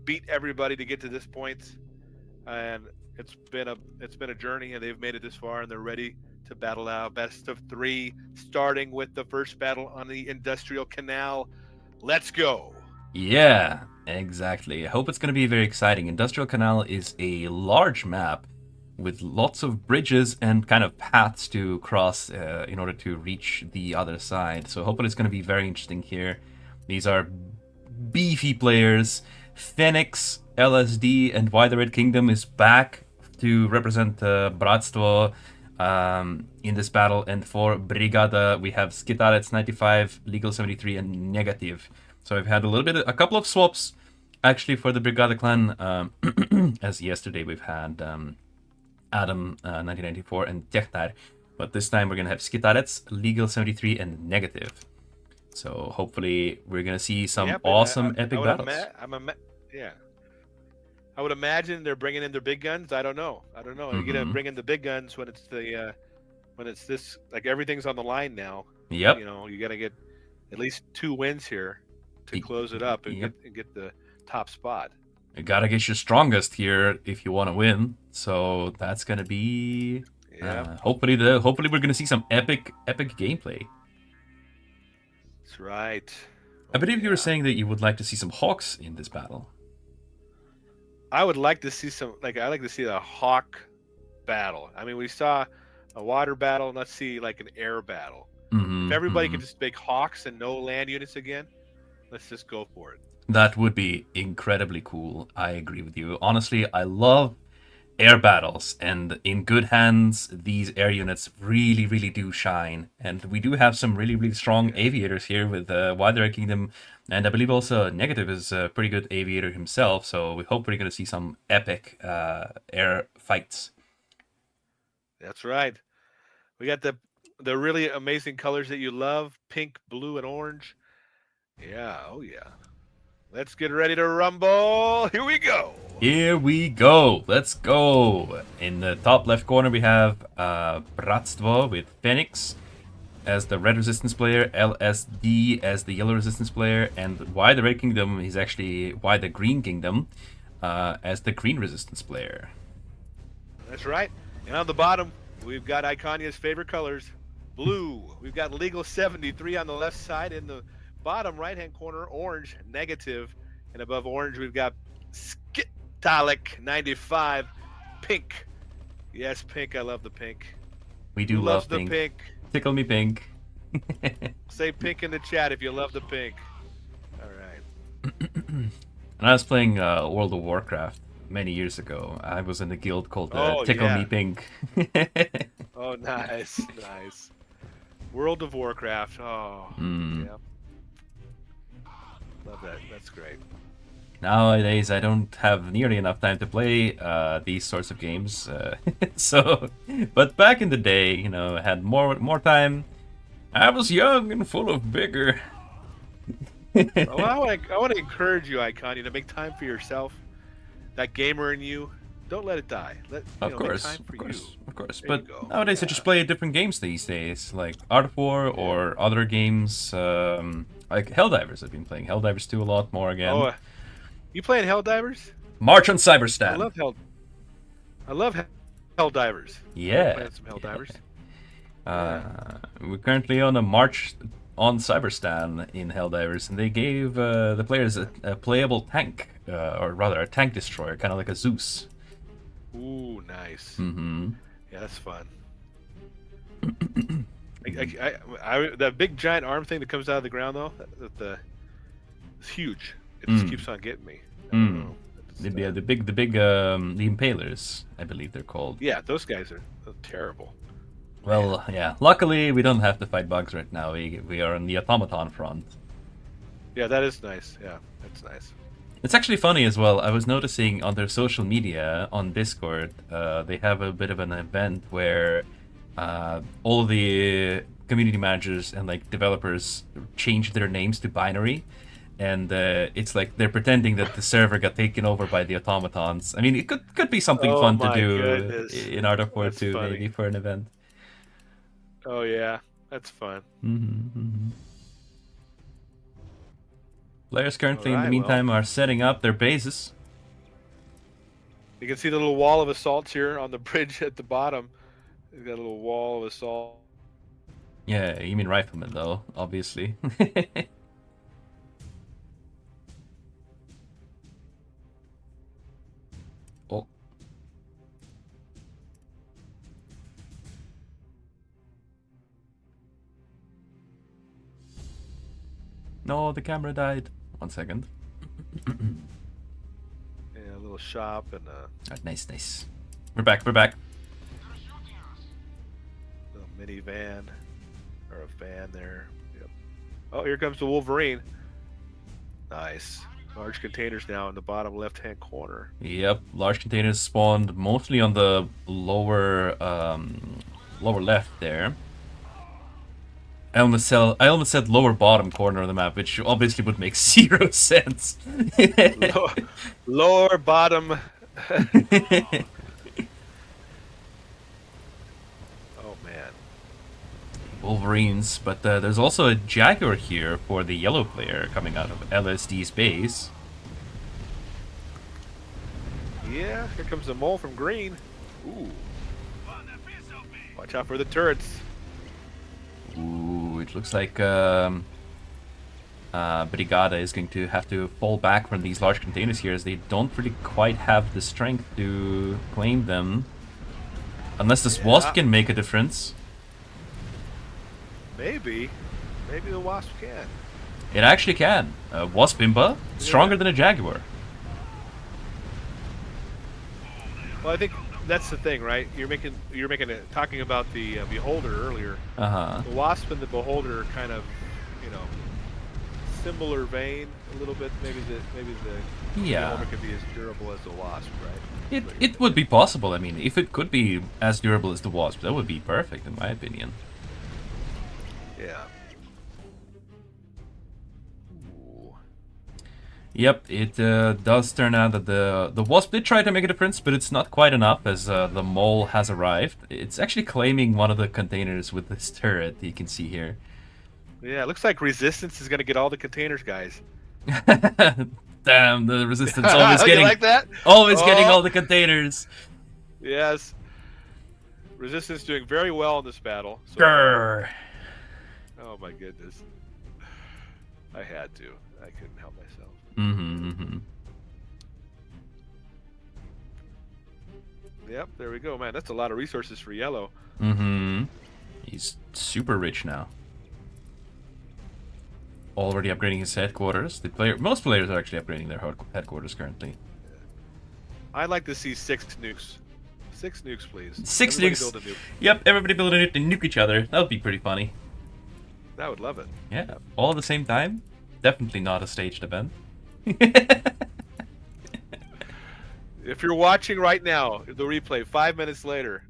beat everybody to get to this point. And it's been a journey, and they've made it this far, and they're ready to battle out. Best of 3, starting with the first battle on the Industrial Canal. Let's go. Yeah, exactly. I hope it's going to be very exciting. Industrial Canal is a large map with lots of bridges and kind of paths to cross in order to reach the other side. So hopefully it's going to be very interesting here. These are beefy players. Phoenix, LSD, and Why the Red Kingdom is back to represent Bratstvo in this battle. And for Brigada, we have Skitarets 95, Legal 73, and Negative. So I've had a couple of swaps actually for the Brigada clan. As yesterday we've had Adam 1994 and Technar, but this time we're gonna have Skitarets, Legal 73, and Negative. So hopefully we're gonna see some awesome epic battles. I would imagine they're bringing in their big guns. I don't know. You're gonna bring in the big guns when it's this, like, everything's on the line now. Yep. You know, you gotta get at least 2 wins here to close it up and get the top spot. You gotta get your strongest here if you want to win. So that's gonna be hopefully we're gonna see some epic gameplay. That's right. I believe you were saying that you would like to see some Hawks in this battle. I would like to see I like to see the Hawk battle. I mean, we saw a water battle, and let's see like an air battle. If everybody could just make Hawks and no land units again, let's just go for it. That would be incredibly cool. I agree with you. Honestly, I love air battles, and in good hands, these air units really, really do shine. And we do have some really, really strong aviators here with Why the Red Kingdom, and I believe also Negative is a pretty good aviator himself, so we hope we're going to see some epic air fights. That's right. We got the really amazing colors that you love, pink, blue, and orange. Yeah, oh yeah. Let's get ready to rumble. Here we go. Here we go. Let's go. In the top left corner, we have Bratstvo with Phoenix as the red resistance player, LSD as the yellow resistance player, and Why the Red Kingdom is actually Why the Green Kingdom as the green resistance player. That's right. And on the bottom, we've got Iconia's favorite colors, blue. We've got Legal 73 on the left side. In the bottom right-hand corner, orange, Negative. And above orange, we've got Skitalik 95, pink. Yes, pink. I love the pink. We do love pink. Pink. Tickle me pink. Say pink in the chat if you love the pink. All right. And I was playing World of Warcraft many years ago. I was in a guild called Tickle Me Pink. Oh, nice. Nice. World of Warcraft. Oh, yeah. Love that. That's great. Nowadays, I don't have nearly enough time to play these sorts of games. But back in the day, you know, I had more time. I was young and full of vigor. Well, I want to encourage you, Iconia, to make time for yourself. That gamer in you, don't let it die. Of course. But nowadays, I just play different games these days, like Art of War or other games. Like Helldivers, I've been playing Helldivers 2 a lot more again. Oh, you playing Helldivers? March on Cyberstan. I love Helldivers. Yeah. Playing some Helldivers. We're currently on a march on Cyberstan in Helldivers, and they gave the players a playable tank, or rather a tank destroyer, kind of like a Zeus. Ooh, nice. Mm-hmm. Yeah, that's fun. That big giant arm thing that comes out of the ground, though, it's huge. It just keeps on getting me. The impalers, I believe they're called. Yeah, those guys are terrible. Well, yeah. Luckily, we don't have to fight bugs right now. We are on the automaton front. Yeah, that is nice. Yeah, that's nice. It's actually funny as well. I was noticing on their social media on Discord, they have a bit of an event where all the community managers and like developers change their names to binary, and it's like they're pretending that the server got taken over by the automatons. I mean, it could be something Oh fun to my do goodness. in Art of War That's 2, funny. maybe for an event. Oh yeah, that's fun. Players currently, in the Alright, meantime, are setting up their bases. You can see the little wall of assaults here on the bridge at the bottom. We've got a little wall of assault. Yeah, you mean riflemen, though, obviously. Oh. No, the camera died. 1 second. Yeah, a little shop and Nice, nice. We're back, we're back. a minivan or a van there. Yep. Oh, here comes the Wolverine. Nice. Large containers now in the bottom left-hand corner. Yep, large containers spawned mostly on the lower lower left there. I almost said lower bottom corner of the map, which obviously would make 0 sense. Lower bottom. Oh man. Wolverines, but there's also a Jaguar here for the yellow player coming out of LSD's base. Yeah, here comes the mole from green. Ooh. Watch out for the turrets. Ooh, it looks like Brigada is going to have to fall back from these large containers here, as they don't really quite have the strength to claim them. Unless this Wasp can make a difference. Maybe. Maybe the Wasp can. It actually can. Wasp Imba, stronger than a Jaguar. Well, I think that's the thing, right? You're making it talking about the Beholder earlier. Uh-huh. The Wasp and the Beholder are kind of, you know, similar vein a little bit. Maybe the Beholder could be as durable as the Wasp, right? It would be possible. I mean, if it could be as durable as the Wasp, that would be perfect in my opinion. Yeah. Yep, it does turn out that the Wasp did try to make a difference, but it's not quite enough, as the Mole has arrived. It's actually claiming one of the containers with this turret you can see here. Yeah, it looks like Resistance is going to get all the containers, guys. Damn, the Resistance always getting like that? getting all the containers. Yes. Resistance doing very well in this battle. So Grrr. Oh my goodness. I had to. I couldn't help myself. Yep, there we go, man. That's a lot of resources for yellow. He's super rich now. Already upgrading his headquarters. Most players are actually upgrading their headquarters currently. I'd like to see 6 nukes. 6 nukes, please. 6 Everybody nukes. build a nuke. Yep, everybody build a nuke and nuke each other. That would be pretty funny. I would love it. Yeah, all at the same time. Definitely not a staged event. If you're watching right now, the replay 5 minutes later.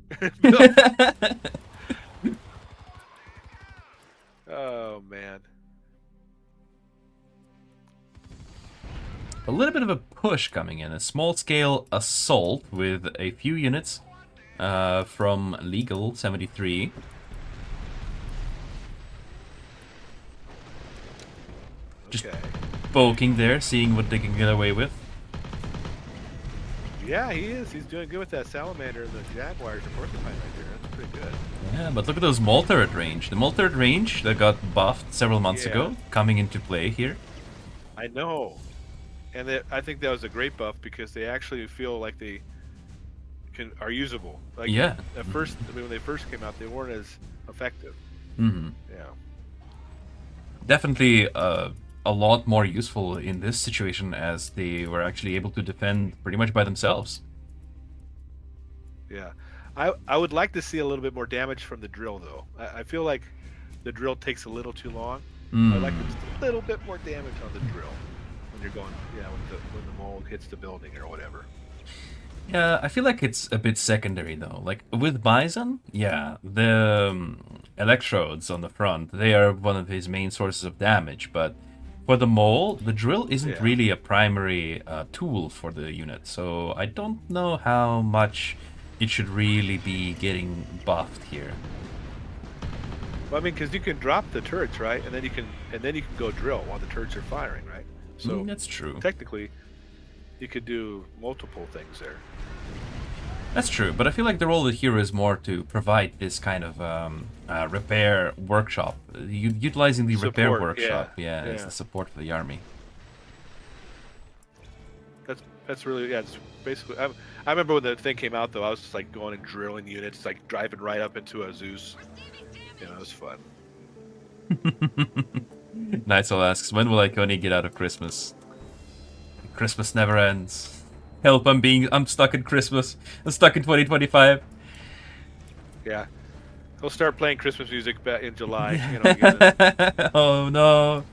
Oh man. A little bit of a push coming in. A small-scale assault with a few units from Legal 73. Just poking there, seeing what they can get away with. Yeah, he is. He's doing good with that Salamander and the Jaguars and Porcupine right there. That's pretty good. Yeah, but look at those mole turret range. The mole turret range that got buffed several months ago, coming into play here. I know. And I think that was a great buff because they actually feel like they are usable. Like at first, I mean, when they first came out, they weren't as effective. Yeah. Definitely a lot more useful in this situation, as they were actually able to defend pretty much by themselves. Yeah. I would like to see a little bit more damage from the drill, though. I feel like the drill takes a little too long. I like Hmm. just a little bit more damage on the drill when you're going, when the mole hits the building or whatever. Yeah, I feel like it's a bit secondary though. Like with Bison, yeah, the electrodes on the front, they are one of his main sources of damage. But for the mole, the drill isn't Yeah. really a primary tool for the unit. So I don't know how much it should really be getting buffed here. Well, I mean, because you can drop the turrets, right, and then you can go drill while the turrets are firing, right? So That's true. technically, you could do multiple things there. That's true, but I feel like the role of the hero is more to provide this kind of repair workshop. Utilizing the repair Support, workshop, yeah, is yeah. the support for the army. That's really, yeah. It's basically. I remember when the thing came out though. I was just like going and drilling units, like driving right up into a Zeus. It was fun. Nightsoul asks, when will Iconi get out of Christmas? Christmas never ends. Help, I'm stuck in Christmas. I'm stuck in 2025. Yeah, he'll start playing Christmas music back in July. Again. Oh no.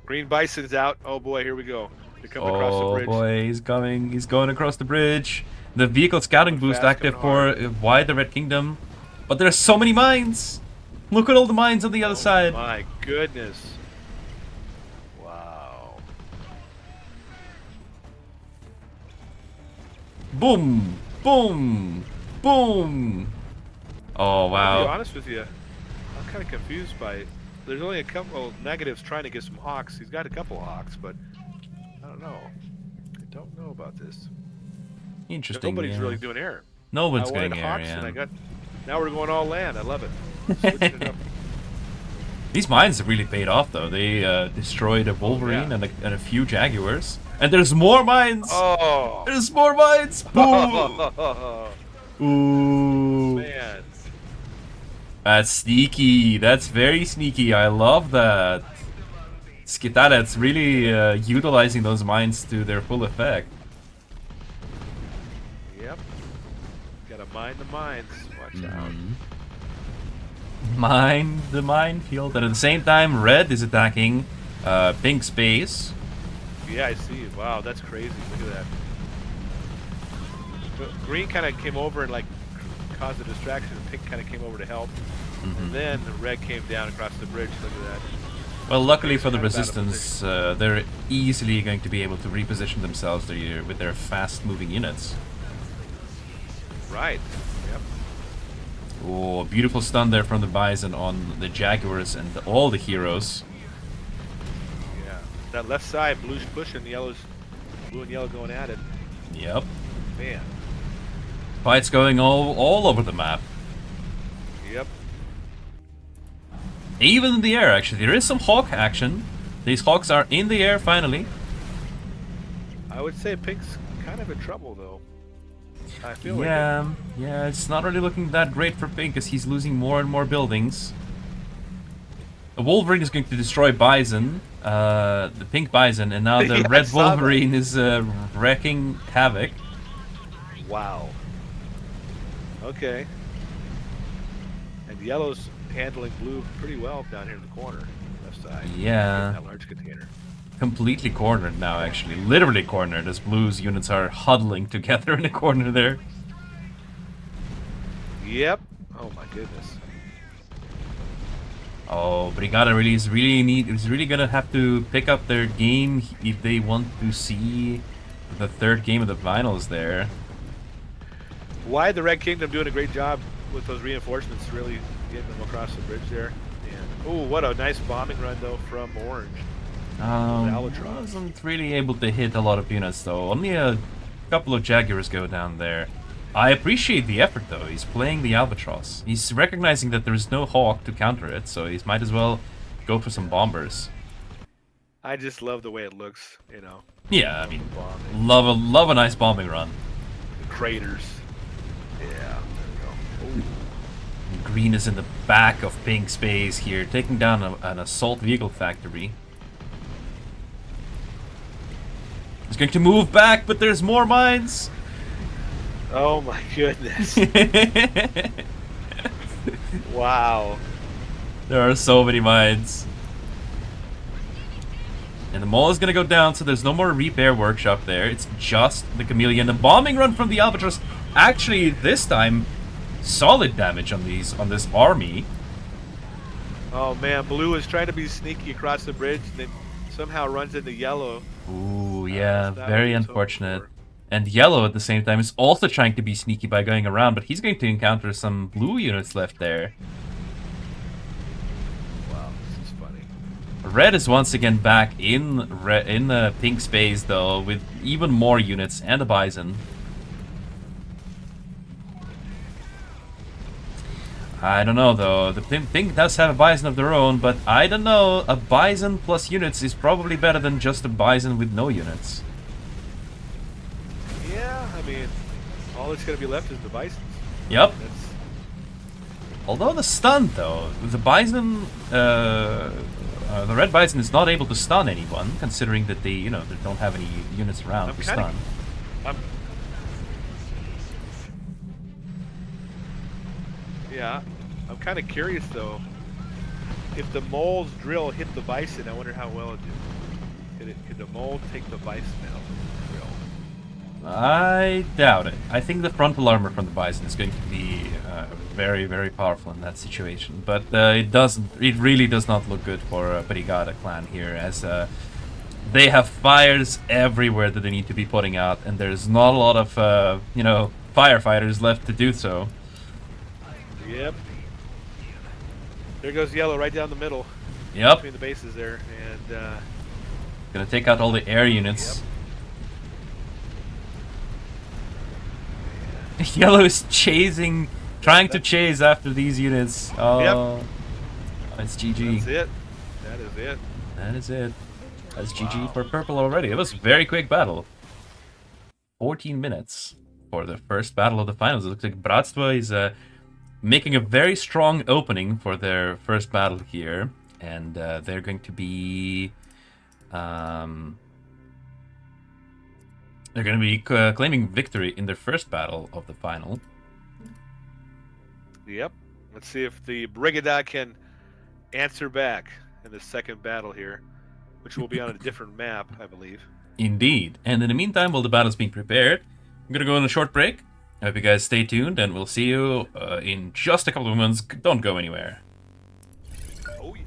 Green Bison's out. Oh boy, here we go. They're coming across the Oh bridge. boy, he's coming. He's going across the bridge. The vehicle scouting boost Fast, active coming for why the Red Kingdom. But there's so many mines. Look at all the mines on the other side. My goodness. Wow. Boom, boom, boom. Oh To be wow. honest with you, I'm kind of confused by. There's only a couple negatives trying to get some hawks. He's got a couple hawks, but I don't know. I don't know about this. Interesting. Nobody's yeah. really doing air. No one's I wanted going air, hawks, yeah. and now we're going all land. I love it. Switching it up. These mines have really paid off, though. They destroyed a Wolverine yeah. and a few Jaguars. And there's more mines! Oh. There's more mines! Boom! Ooh. Man. That's sneaky. That's very sneaky. I love that. Skitalet's really utilizing those mines to their full effect. Yep. Gotta mine the mines. Watch out. Mine the minefield. And at the same time, Red is attacking Pink Space. Yeah, I see. Wow, that's crazy. Look at that. But Green kind of came over and like caused a distraction. Pink kind of came over to help. And then the Red came down across the bridge. Look at that. Well, luckily for the Kind of out of Resistance, they're easily going to be able to reposition themselves with their fast-moving units. Right. Yep. Oh, beautiful stun there from the Bison on the Jaguars and all the heroes. Yeah. That left side, blue's pushing, blue and yellow going at it. Yep. Man. Fights going all over the map. Yep. Even in the air, actually. There is some Hawk action. These Hawks are in the air, finally. I would say Pink's kind of in trouble, though. I feel like Yeah, it's not really looking that great for Pink as he's losing more and more buildings. The Wolverine is going to destroy Bison, the Pink Bison, and now the Yeah, I Red saw that. Wolverine is wreaking havoc. Wow. Okay. And yellow's handling blue pretty well down here in the corner, left side. Yeah. That large container. Completely cornered now, actually. Literally cornered, as Blue's units are huddling together in the corner there. Yep. Oh my goodness. Oh, Brigada is really gonna have to pick up their game if they want to see the third game of the finals there. Why the Red Kingdom doing a great job with those reinforcements, really getting them across the bridge there. And oh, what a nice bombing run though from Orange. Albatross. Wasn't really able to hit a lot of units though. Only a couple of Jaguars go down there. I appreciate the effort though. He's playing the Albatross. He's recognizing that there's no Hawk to counter it, so he might as well go for some bombers. I just love the way it looks, Yeah, I mean, bombing. love a nice bombing run. The craters. Yeah, there we go. Green is in the back of Pink Space here, taking down an assault vehicle factory. He's going to move back, but there's more mines. Oh my goodness. Wow. There are so many mines. And the mall is gonna go down, so there's no more repair workshop there. It's just the chameleon. The bombing run from the albatross. Actually, this time, solid damage on this army. Oh man, blue is trying to be sneaky across the bridge, and then somehow runs into yellow. Ooh, yeah, That's not what very he was hoping unfortunate. for. And yellow at the same time is also trying to be sneaky by going around, but he's going to encounter some blue units left there. Wow, this is funny. Red is once again back in the pink space though, with even more units and a bison. I don't know though. The pink does have a bison of their own, but I don't know. A bison plus units is probably better than just a bison with no units. Yeah, I mean, all that's gonna be left is the bisons. Yep. That's, Although the stun though, the bison, the red bison is not able to stun anyone, considering that they don't have any units around to stun. Yeah, I'm kind of curious though. If the mole's drill hit the bison, I wonder how well it did. Could the mole take the bison out with the drill? I doubt it. I think the frontal armor from the bison is going to be very, very powerful in that situation. But it really does not look good for Brigada clan here, as they have fires everywhere that they need to be putting out, and there's not a lot of firefighters left to do so. Yep. There goes yellow right down the middle. Yep. Between the bases there, and Gonna take out all the air units. Yep. Yellow is trying to chase after these units. Oh, yep. It's GG. That's it. That is it. That is it. That's GG for purple already. It was a very quick battle. 14 minutes for the first battle of the finals. It looks like Bratstvo is making a very strong opening for their first battle here, and they're going to be claiming victory in their first battle of the final. Yep. Let's see if the Brigada can answer back in the second battle here, which will be on a different map, I believe. Indeed. And in the meantime, while the battle's being prepared, I'm gonna go on a short break. I hope you guys stay tuned, and we'll see you in just a couple of months. Don't go anywhere. Oh, yeah.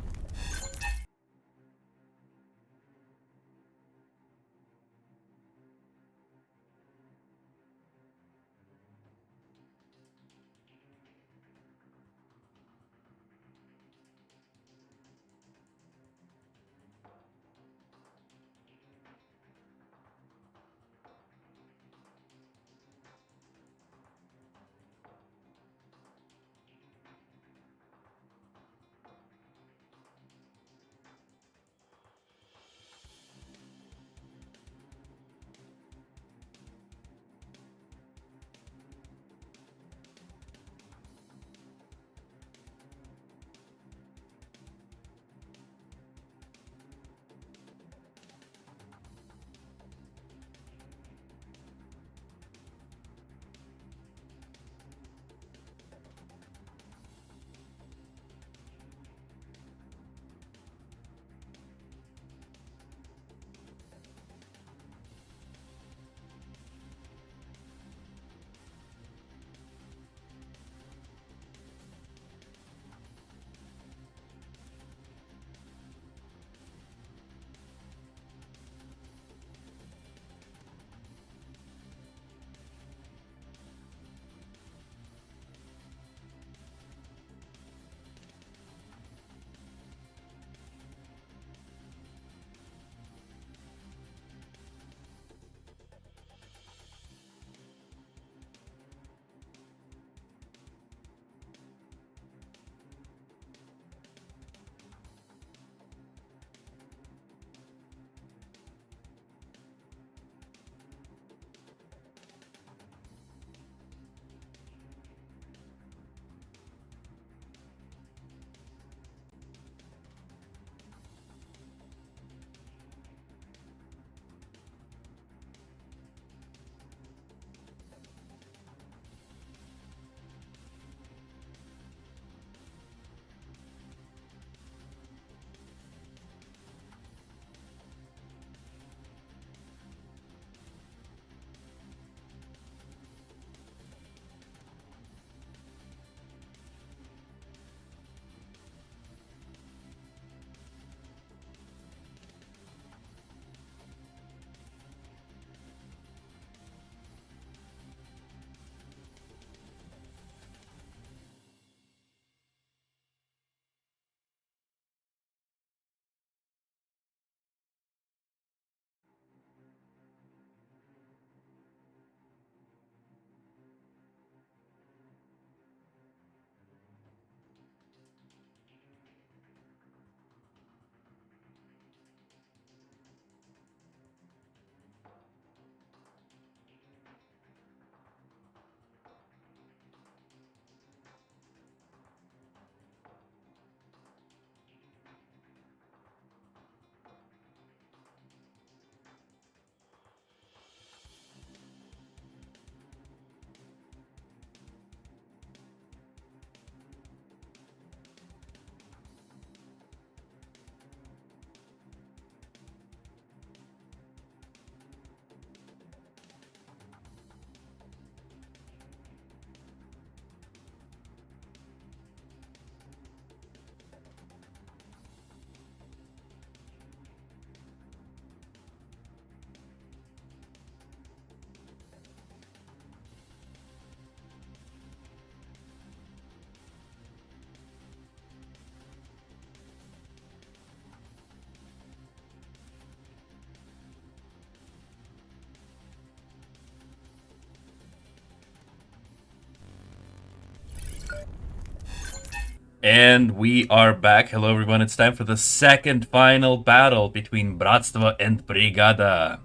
And we are back. Hello, everyone. It's time for the second final battle between Bratstvo and Brigada.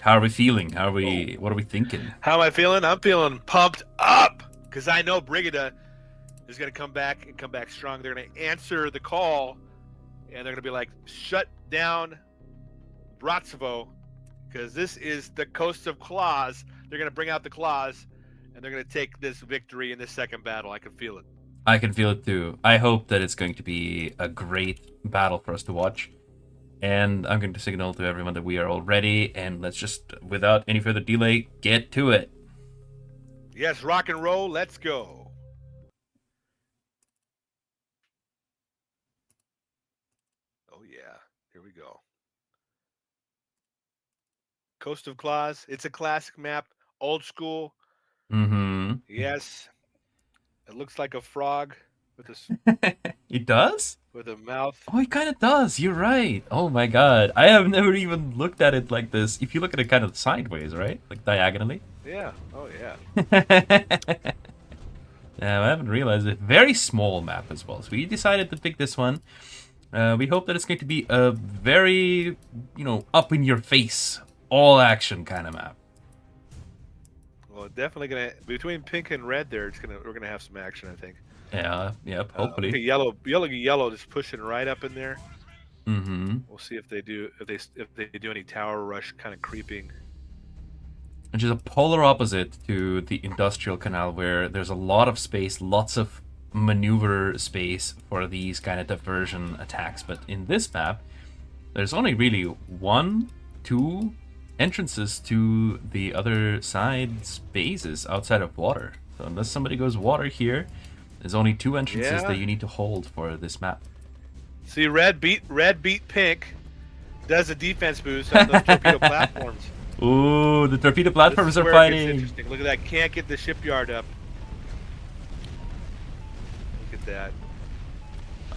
How are we feeling? What are we thinking? How am I feeling? I'm feeling pumped up because I know Brigada is going to come back and come back strong. They're going to answer the call, and they're going to be like, shut down Bratstvo, because this is the Coast of Claws. They're going to bring out the claws, and they're going to take this victory in this second battle. I can feel it. I can feel it too. I hope that it's going to be a great battle for us to watch. And I'm going to signal to everyone that we are all ready, and let's just, without any further delay, get to it. Yes, rock and roll. Let's go. Oh, yeah. Here we go. Coast of Claws. It's a classic map. Old school. Mm-hmm. Yes. It looks like a frog with a... It does? With a mouth. Oh, it kind of does. You're right. Oh my god. I have never even looked at it like this. If you look at it kind of sideways, right? Like diagonally. Yeah. Oh, yeah. Yeah, I haven't realized it. Very small map as well. So we decided to pick this one. We hope that it's going to be a very, up in your face, all action kind of map. Well, definitely gonna between pink and red. There, we're gonna have some action, I think. Yeah. Yep. Hopefully. Yellow, just pushing right up in there. Mm-hmm. We'll see if they do any tower rush kind of creeping. Which is a polar opposite to the industrial canal, where there's a lot of space, lots of maneuver space for these kind of diversion attacks. But in this map, there's only really 1, 2 entrances to the other side's bases outside of water. So unless somebody goes water here, there's only 2 entrances that you need to hold for this map. See, red beat pink, does a defense boost on those torpedo platforms. Ooh, the torpedo platforms are fighting. Interesting. Look at that. Can't get the shipyard up. Look at that.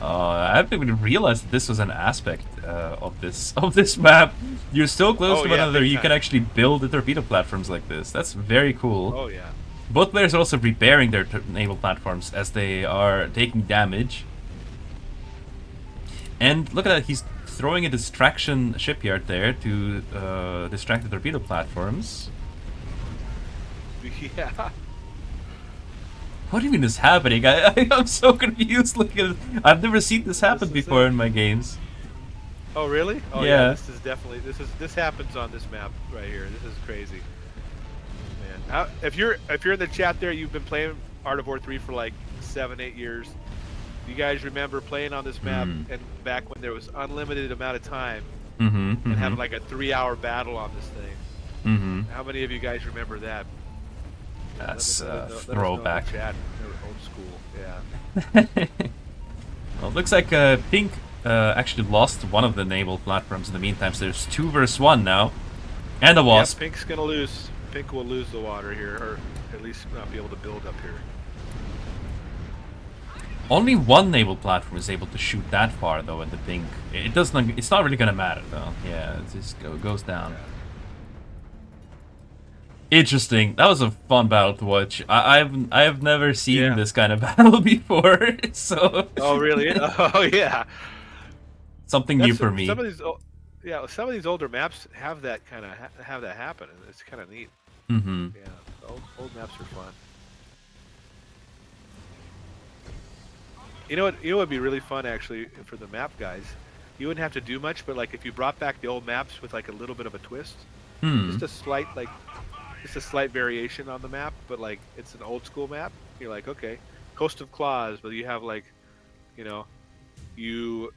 I haven't even realized that this was an aspect of this map. You're so close to one another, you can actually build the torpedo platforms like this. That's very cool. Oh yeah. Both players are also repairing their naval platforms as they are taking damage. And look at that, he's throwing a distraction shipyard there to distract the torpedo platforms. Yeah. What do you mean is happening? I'm so confused looking at it. I've never seen this happen before in my games. Oh really? Oh yeah. This is definitely this happens on this map right here. This is crazy. Man. If you're in the chat there, you've been playing Art of War 3 for like 7-8 years. You guys remember playing on this map and back when there was unlimited amount of time and having like a 3-hour battle on this thing. How many of you guys remember that? That's throwback. Chat. Old school, yeah. Well, it looks like Pink actually lost one of the naval platforms in the meantime, so there's 2 versus 1 now. And a wasp. Yeah, Pink's gonna lose. Pink will lose the water here, or at least not be able to build up here. Only 1 naval platform is able to shoot that far, though, in the Pink. It's not really gonna matter, though. Yeah, it just goes down. Interesting. That was a fun battle to watch. I have never seen this kind of battle before, so. Oh really? Oh yeah. Something new for me. Some of these older maps have that happen, and it's kind of neat. Yeah, old maps are fun. You know what would be really fun actually for the map guys? You wouldn't have to do much, but like if you brought back the old maps with like a little bit of a twist, just a slight variation on the map, but like it's an old school map. You're like, okay, Coast of Claws, but you have like, you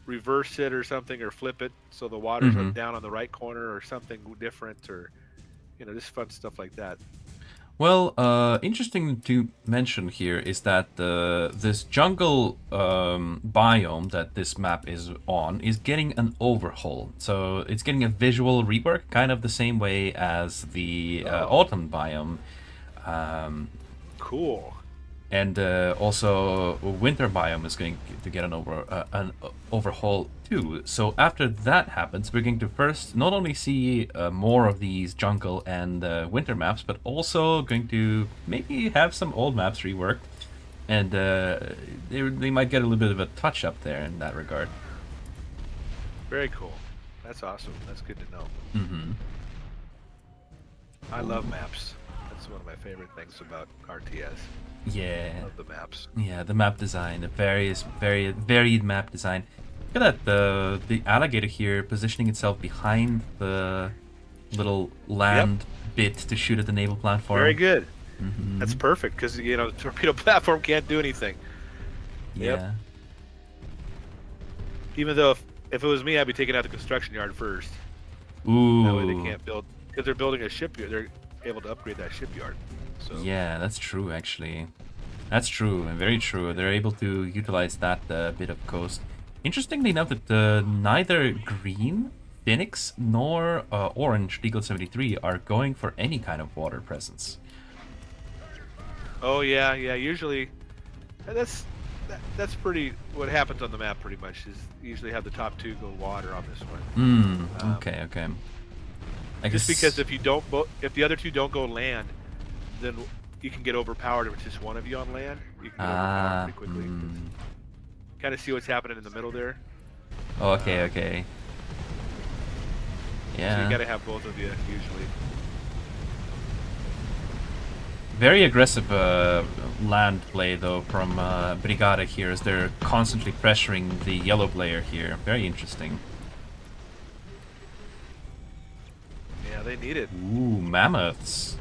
reverse it or something, or flip it so the waters are down on the right corner or something different, or just fun stuff like that. Well, interesting to mention here is that this jungle biome that this map is on is getting an overhaul. So it's getting a visual rework, kind of the same way as the autumn biome. Cool. And also winter biome is going to get an overhaul too. So after that happens, we're going to first not only see more of these jungle and winter maps, but also going to maybe have some old maps reworked. And they might get a little bit of a touch up there in that regard. Very cool. That's awesome. That's good to know. Mm-hmm. I love maps. That's one of my favorite things about RTS. Yeah. I love the maps. Yeah, the map design, the varied map design. Look at that, the alligator here positioning itself behind the little land bit to shoot at the naval platform. Very good. Mm-hmm. That's perfect because the torpedo platform can't do anything. Yeah. Yep. Even though if it was me, I'd be taking out the construction yard first. Ooh. That way they can't build, because they're building a shipyard. They're able to upgrade that shipyard. So Yeah, that's true actually. That's true, and very true. They're able to utilize that bit of coast. Interestingly enough, that neither green Phoenix nor orange Eagle 73 are going for any kind of water presence. Oh yeah. Usually, that's pretty. What happens on the map pretty much is you usually have the top two go water on this one. Okay. I Just guess... because if the other two don't go land, then you can get overpowered if it's just one of you on land. You can get overpowered pretty quickly. Kind of see what's happening in the middle there. Oh, okay. Yeah. So you got to have both of you usually. Very aggressive land play though from Brigada here, as they're constantly pressuring the yellow player here. Very interesting. Yeah, they need it. Ooh, mammoths.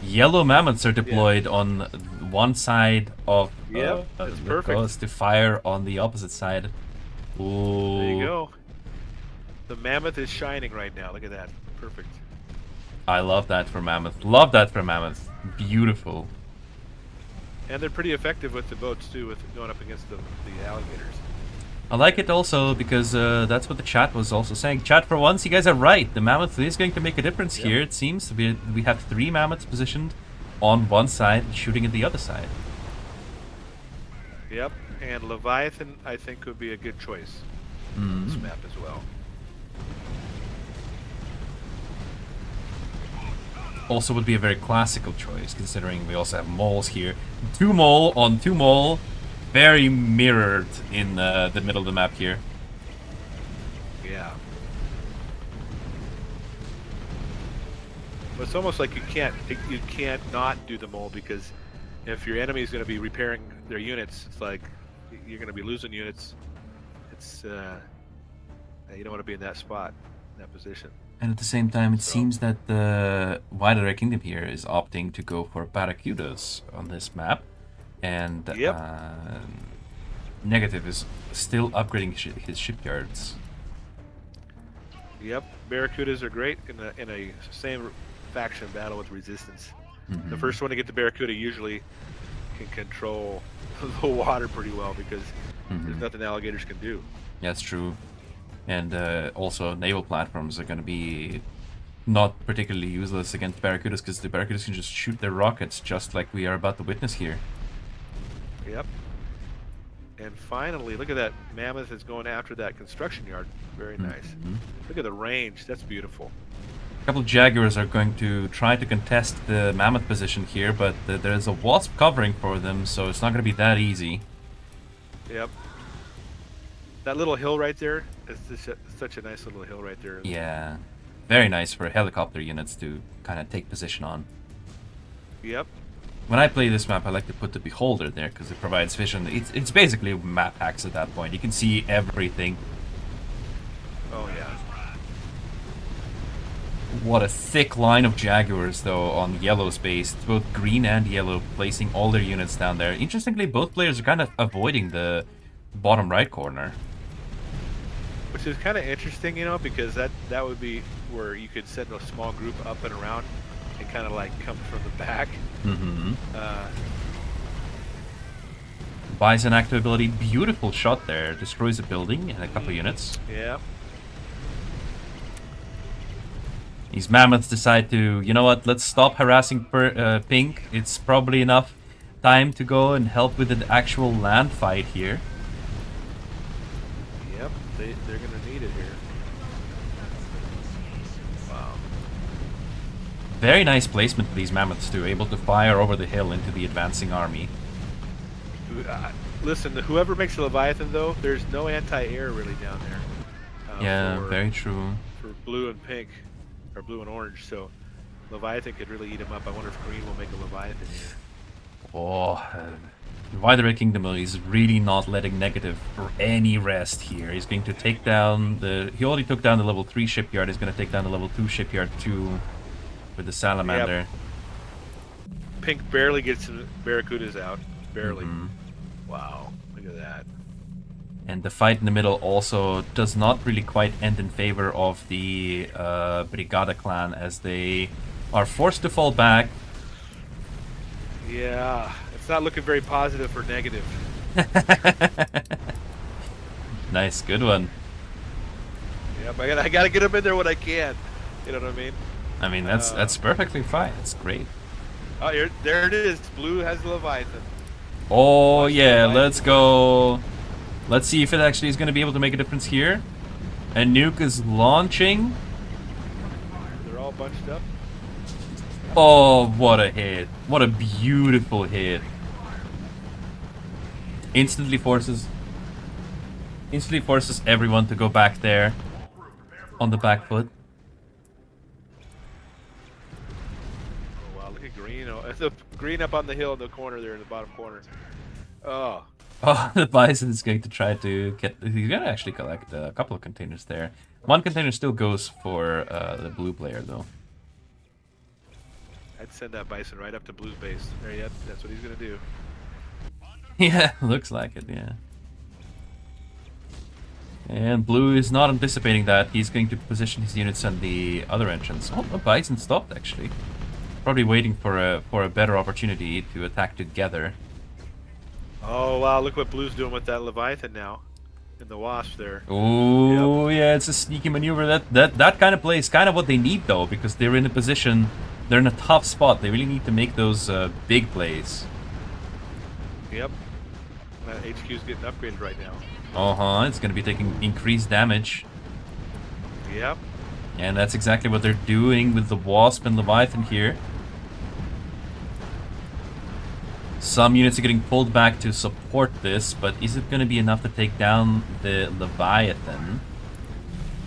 Yellow mammoths are deployed on one side of that's the perfect. coast to fire on the opposite side. Ooh. There you go. The mammoth is shining right now. Look at that. Perfect. I love that for mammoth. Love that for mammoth. Beautiful. And they're pretty effective with the boats too, with going up against the alligators. I like it also because that's what the chat was also saying. Chat, for once, you guys are right. The mammoth is going to make a difference here. It seems we have 3 mammoths positioned on one side, shooting at the other side. Yep, and Leviathan, I think, would be a good choice on this map as well. Also would be a very classical choice, considering we also have moles here. 2 mole on 2 mole. Very mirrored in the middle of the map here. Yeah. But it's almost like you can't not do the mole, because if your enemy is going to be repairing their units, it's like you're going to be losing units. It's you don't want to be in that spot, in that position. And at the same time, it seems that the Wider Kingdom here is opting to go for Barracudas on this map. And Negative is still upgrading his shipyards. Yep, Barracudas are great in a same faction battle with Resistance. The first one to get the Barracuda usually can control the water pretty well, because there's nothing alligators can do. Yeah, that's true. And also naval platforms are going to be not particularly useless against Barracudas, because the Barracudas can just shoot their rockets, just like we are about to witness here. Yep. And finally, look at that mammoth is going after that construction yard. Very nice. Look at the range. That's beautiful. A couple of Jaguars are going to try to contest the mammoth position here, but there's a wasp covering for them, so it's not going to be that easy. Yep. That little hill right there is such a nice little hill right there. Yeah. Very nice for helicopter units to kind of take position on. Yep. When I play this map, I like to put the Beholder there because it provides vision. It's basically map hacks at that point. You can see everything. Oh yeah. What a thick line of Jaguars, though, on yellow space. Both green and yellow, placing all their units down there. Interestingly, both players are kind of avoiding the bottom right corner. Which is kind of interesting, because that would be where you could send a small group up and around and kind of like come from the back. Bison active ability, beautiful shot there. Destroys a building and a couple units. Yeah. These mammoths decide to, you know what, let's stop harassing Pink. It's probably enough time to go and help with the actual land fight here. Yep, they're going to need it here. Wow. very nice placement for these mammoths too, able to fire over the hill into the advancing army. Listen, whoever makes the Leviathan, though, there's no anti-air really down there. Yeah, very true. For blue and pink, or blue and orange, so Leviathan could really eat him up. I wonder if green will make a Leviathan here. Oh, Wider Kingdom is really not letting negative for any rest here. He's going to take down the... He already took down the level 3 shipyard. He's going to take down the level 2 shipyard too with the Salamander. Yep. Pink barely gets the Barracudas out. Barely. Wow, look at that. And the fight in the middle also does not really quite end in favor of the Brigada clan, as they are forced to fall back. Yeah, it's not looking very positive for negative. Nice, good one. Yep, I gotta get him in there when I can. You know what I mean? I mean, that's perfectly fine. It's great. Oh, there it is. Blue has the Leviathan. Oh yeah, let's go. Let's see if it actually is going to be able to make a difference here. And nuke is launching. They're all bunched up. Oh, what a hit. What a beautiful hit. Instantly forces everyone to go back there on the back foot. Oh wow, look at green. Oh, the green up on the hill in the corner there in the bottom corner. Oh. Oh, the Bison is going to try to get... He's going to actually collect a couple of containers there. One container still goes for the blue player, though. I'd send that Bison right up to Blue's base. There, yeah, that's what he's going to do. Yeah, looks like it, yeah. And Blue is not anticipating that. He's going to position his units on the other entrance. Oh, the Bison stopped, actually. Probably waiting for a better opportunity to attack together. Oh wow, look what Blue's doing with that Leviathan now. In the Wasp there. Oh yep. Yeah, it's a sneaky maneuver. That kind of play is kind of what they need though, because they're in a position, they're in a tough spot. They really need to make those big plays. Yep. That HQ's getting upgraded right now. It's going to be taking increased damage. Yep. And that's exactly what they're doing with the Wasp and Leviathan here. Some units are getting pulled back to support this, but is it going to be enough to take down the Leviathan?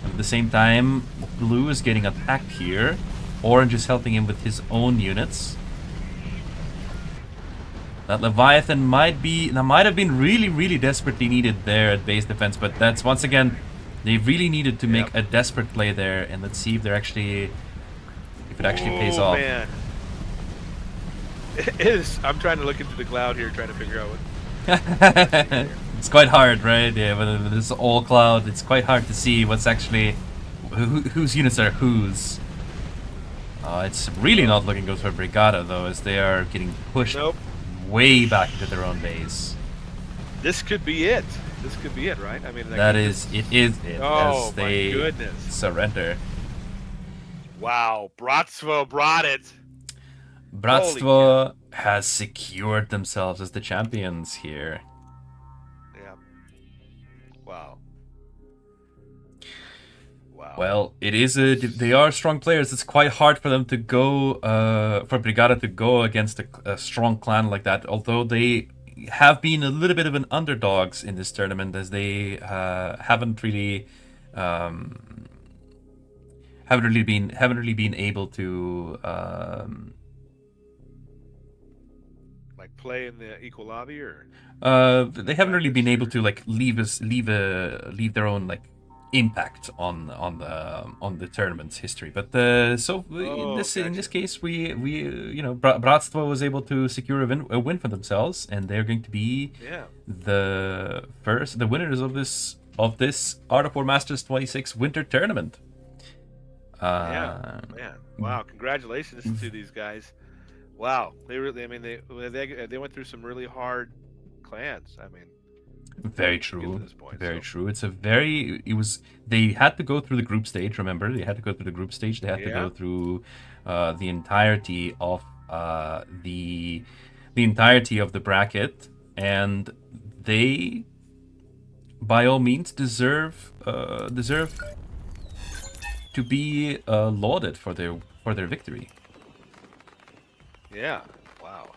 And at the same time, Blue is getting attacked here. Orange is helping him with his own units. That Leviathan might have been really, really desperately needed there at base defense, but that's once again, they really needed to make a desperate play there, and let's see if they're actually, if it actually pays off. Man. It is. I'm trying to look into the cloud here, trying to figure out what. It's quite hard, right? Yeah, but it's all cloud. It's quite hard to see what's actually whose units are whose. It's really not looking good for Brigada though, as they are getting pushed way back into their own base. This could be it. This could be it, right? I mean, it is it. Oh as they my goodness! Surrender. Wow, Bratstvo brought it. Bratstvo has secured themselves as the champions here. Yeah. Wow. Wow. Well, they are strong players. It's quite hard for them to go, for Brigada to go against a strong clan like that. Although they have been a little bit of an underdogs in this tournament, as they haven't really been able to like play in the equal lobby, or they haven't really been able to like leave their own like impact on the tournament's history. But in this case, we Bratstvo was able to secure a win for themselves, and they're going to be the winners of this Art of War Masters 26 Winter Tournament. Man, wow! Congratulations to these guys. Wow, they really, I mean, they went through some really hard clans. I mean, very true. Very true. They had to go through the group stage. Remember, they had to go through the group stage. They had to go through the entirety of the entirety of the bracket, and they, by all means, deserve to be lauded for their victory. Yeah. Wow.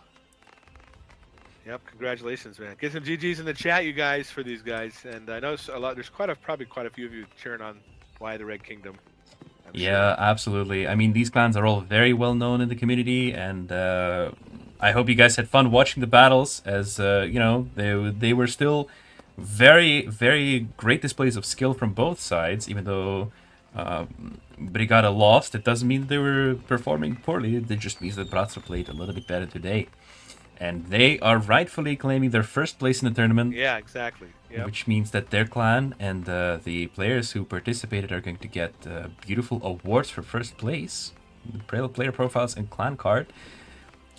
Yep. Congratulations, man. Get some GGs in the chat, you guys, for these guys. And I know a lot. There's probably quite a few of you cheering on Why the Red Kingdom. I'm Yeah, absolutely. I mean, these clans are all very well known in the community, and I hope you guys had fun watching the battles. As you know, they were still very, very great displays of skill from both sides. Even though Brigada lost, it doesn't mean they were performing poorly. It just means that Bratzo played a little bit better today. And they are rightfully claiming their first place in the tournament. Yeah, exactly. Yep. Which means that their clan and the players who participated are going to get beautiful awards for first place. Player profiles and clan card.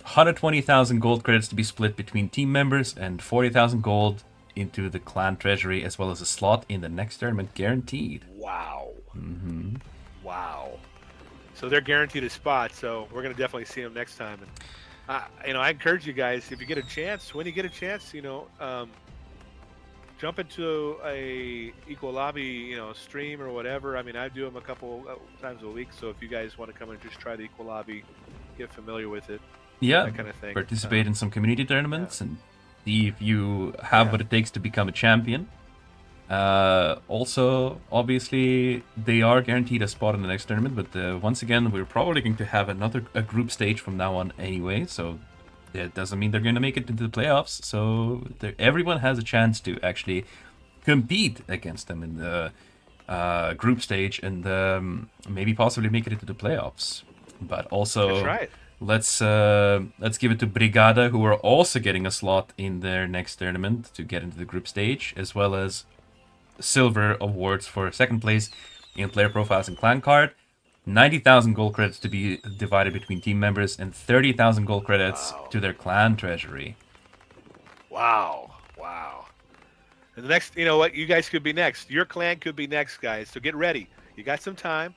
120,000 gold credits to be split between team members and 40,000 gold into the clan treasury, as well as a slot in the next tournament guaranteed. Wow. Mm-hmm. Wow. So they're guaranteed a spot, so we're going to definitely see them next time. And I encourage you guys, if you get a chance, when you get a chance, jump into a equal lobby, stream or whatever. I mean, I do them a couple times a week, so if you guys want to come and just try the equal lobby, get familiar with it, Yeah, that kind of thing. Participate in some community tournaments and see if you have what it takes to become a champion. Also, obviously, they are guaranteed a spot in the next tournament, but once again, we're probably going to have a group stage from now on anyway, so that doesn't mean they're going to make it into the playoffs. So everyone has a chance to actually compete against them in the group stage and maybe possibly make it into the playoffs. But also, That's right. Let's give it to Brigada, who are also getting a slot in their next tournament to get into the group stage, as well as silver awards for second place in player profiles and clan card. 90,000 gold credits to be divided between team members and 30,000 gold credits to their clan treasury. Wow. And the next, you guys could be next. Your clan could be next, guys. So get ready. You got some time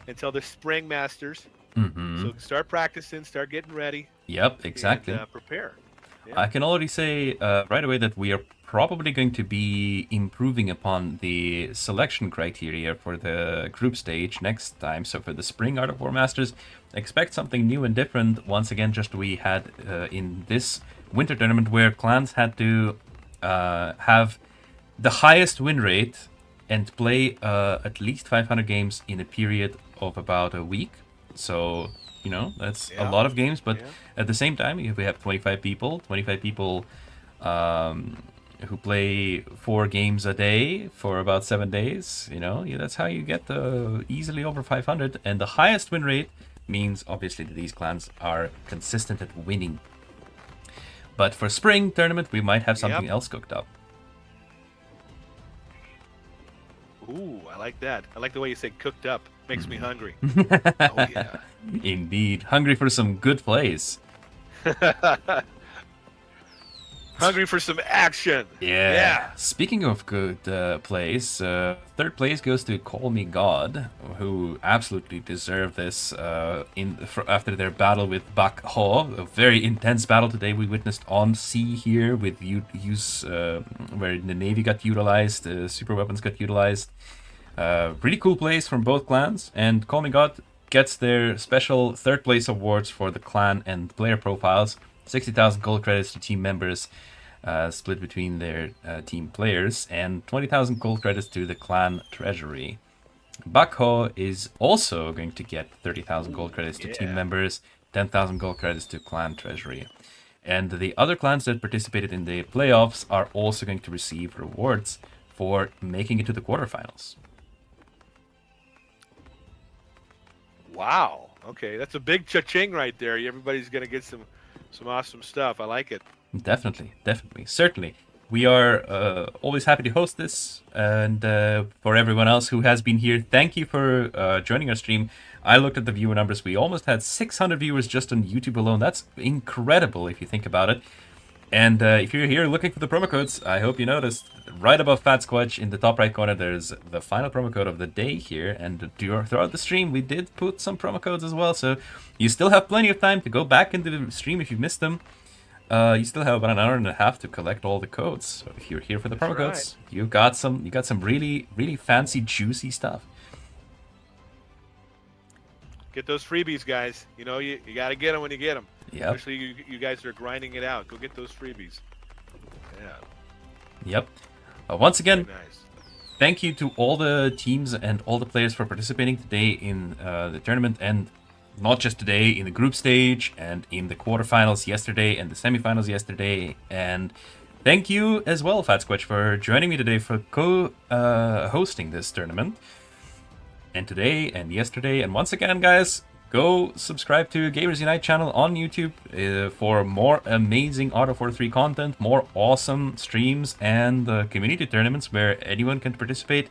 until the Spring Masters. Mm-hmm. So start practicing, start getting ready. Yep, exactly. And, prepare. Yeah. I can already say right away that we are probably going to be improving upon the selection criteria for the group stage next time. So for the Spring Art of War Masters, expect something new and different. Once again, just we had in this winter tournament where clans had to have the highest win rate and play at least 500 games in a period of about a week. So, that's a lot of games, but at the same time, if we have 25 people who play 4 games a day for about 7 days, that's how you get easily over 500. And the highest win rate means, obviously, that these clans are consistent at winning. But for spring tournament, we might have something else cooked up. Ooh, I like that. I like the way you say cooked up. Makes me hungry. Oh, yeah. Indeed. Hungry for some good plays. Hungry for some action. Yeah. Speaking of good plays, third place goes to Call Me God, who absolutely deserve this after their battle with Bako. A very intense battle today we witnessed on sea here with where the Navy got utilized, super weapons got utilized. Really cool plays from both clans, and Call Me God gets their special third place awards for the clan and player profiles. 60,000 gold credits to team members, split between their team players, and 20,000 gold credits to the clan treasury. Bako is also going to get 30,000 gold credits to team members, 10,000 gold credits to clan treasury. And the other clans that participated in the playoffs are also going to receive rewards for making it to the quarterfinals. Wow. Okay, that's a big cha-ching right there. Everybody's going to get some awesome stuff. I like it. Definitely. Certainly. We are always happy to host this. And for everyone else who has been here, thank you for joining our stream. I looked at the viewer numbers. We almost had 600 viewers just on YouTube alone. That's incredible if you think about it. And if you're here looking for the promo codes, I hope you noticed right above Fat Squatch in the top right corner, there's the final promo code of the day here. And throughout the stream, we did put some promo codes as well. So you still have plenty of time to go back into the stream if you missed them. You still have about an hour and a half to collect all the codes. So if you're here for the promo codes, you got some really, really fancy, juicy stuff. Get those freebies, guys. You know, you got to get them when you get them. Yep. Especially you guys are grinding it out. Go get those freebies. Yeah. Yep. Once again, Very nice. thank you to all the teams and all the players for participating today in the tournament, and not just today, in the group stage and in the quarterfinals yesterday and the semifinals yesterday. And thank you as well, Fat Squatch, for joining me today for hosting this tournament. And today and yesterday, and once again, guys, go subscribe to Gamers Unite channel on YouTube for more amazing Auto 43 content, more awesome streams, and community tournaments where anyone can participate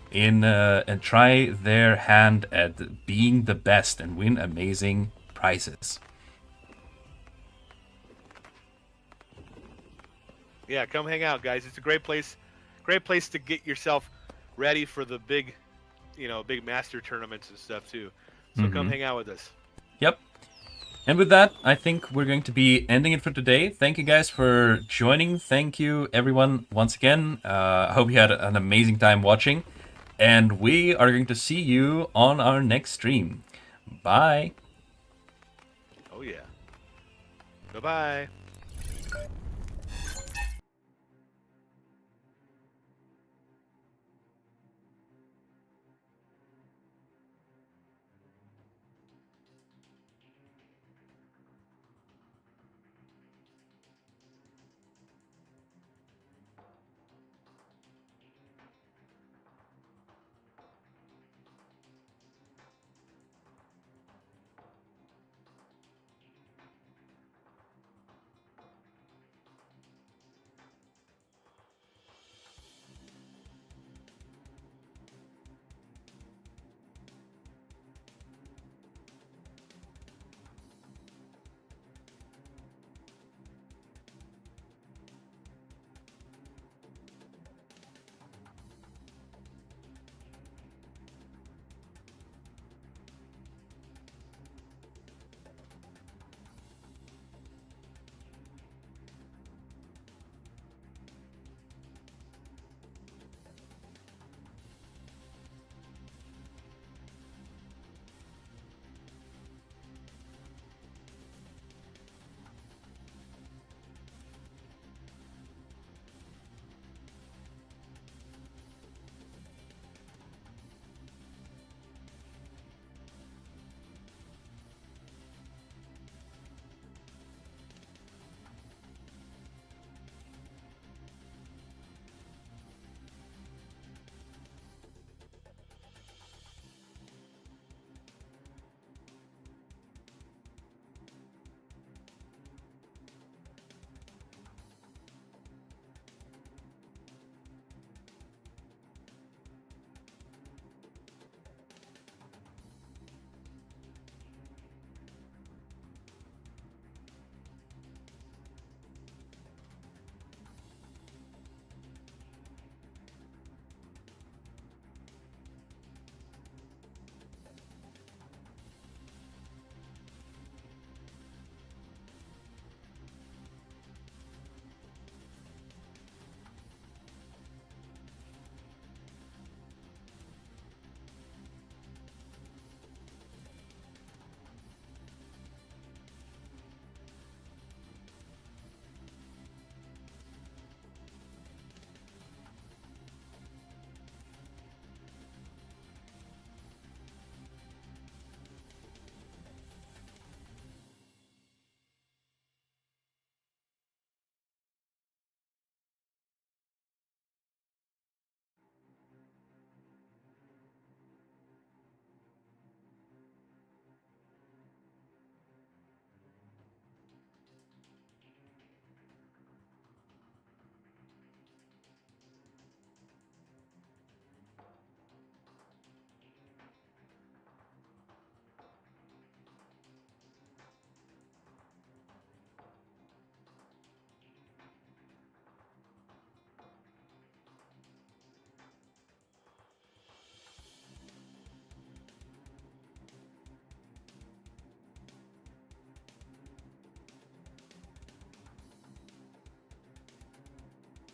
in and try their hand at being the best and win amazing prizes. Yeah, come hang out, guys. It's a great place to get yourself ready for the big, big master tournaments and stuff too. So come hang out with us. Yep. And with that, I think we're going to be ending it for today. Thank you guys for joining. Thank you everyone once again. I hope you had an amazing time watching. And we are going to see you on our next stream. Bye. Oh yeah. Bye-bye.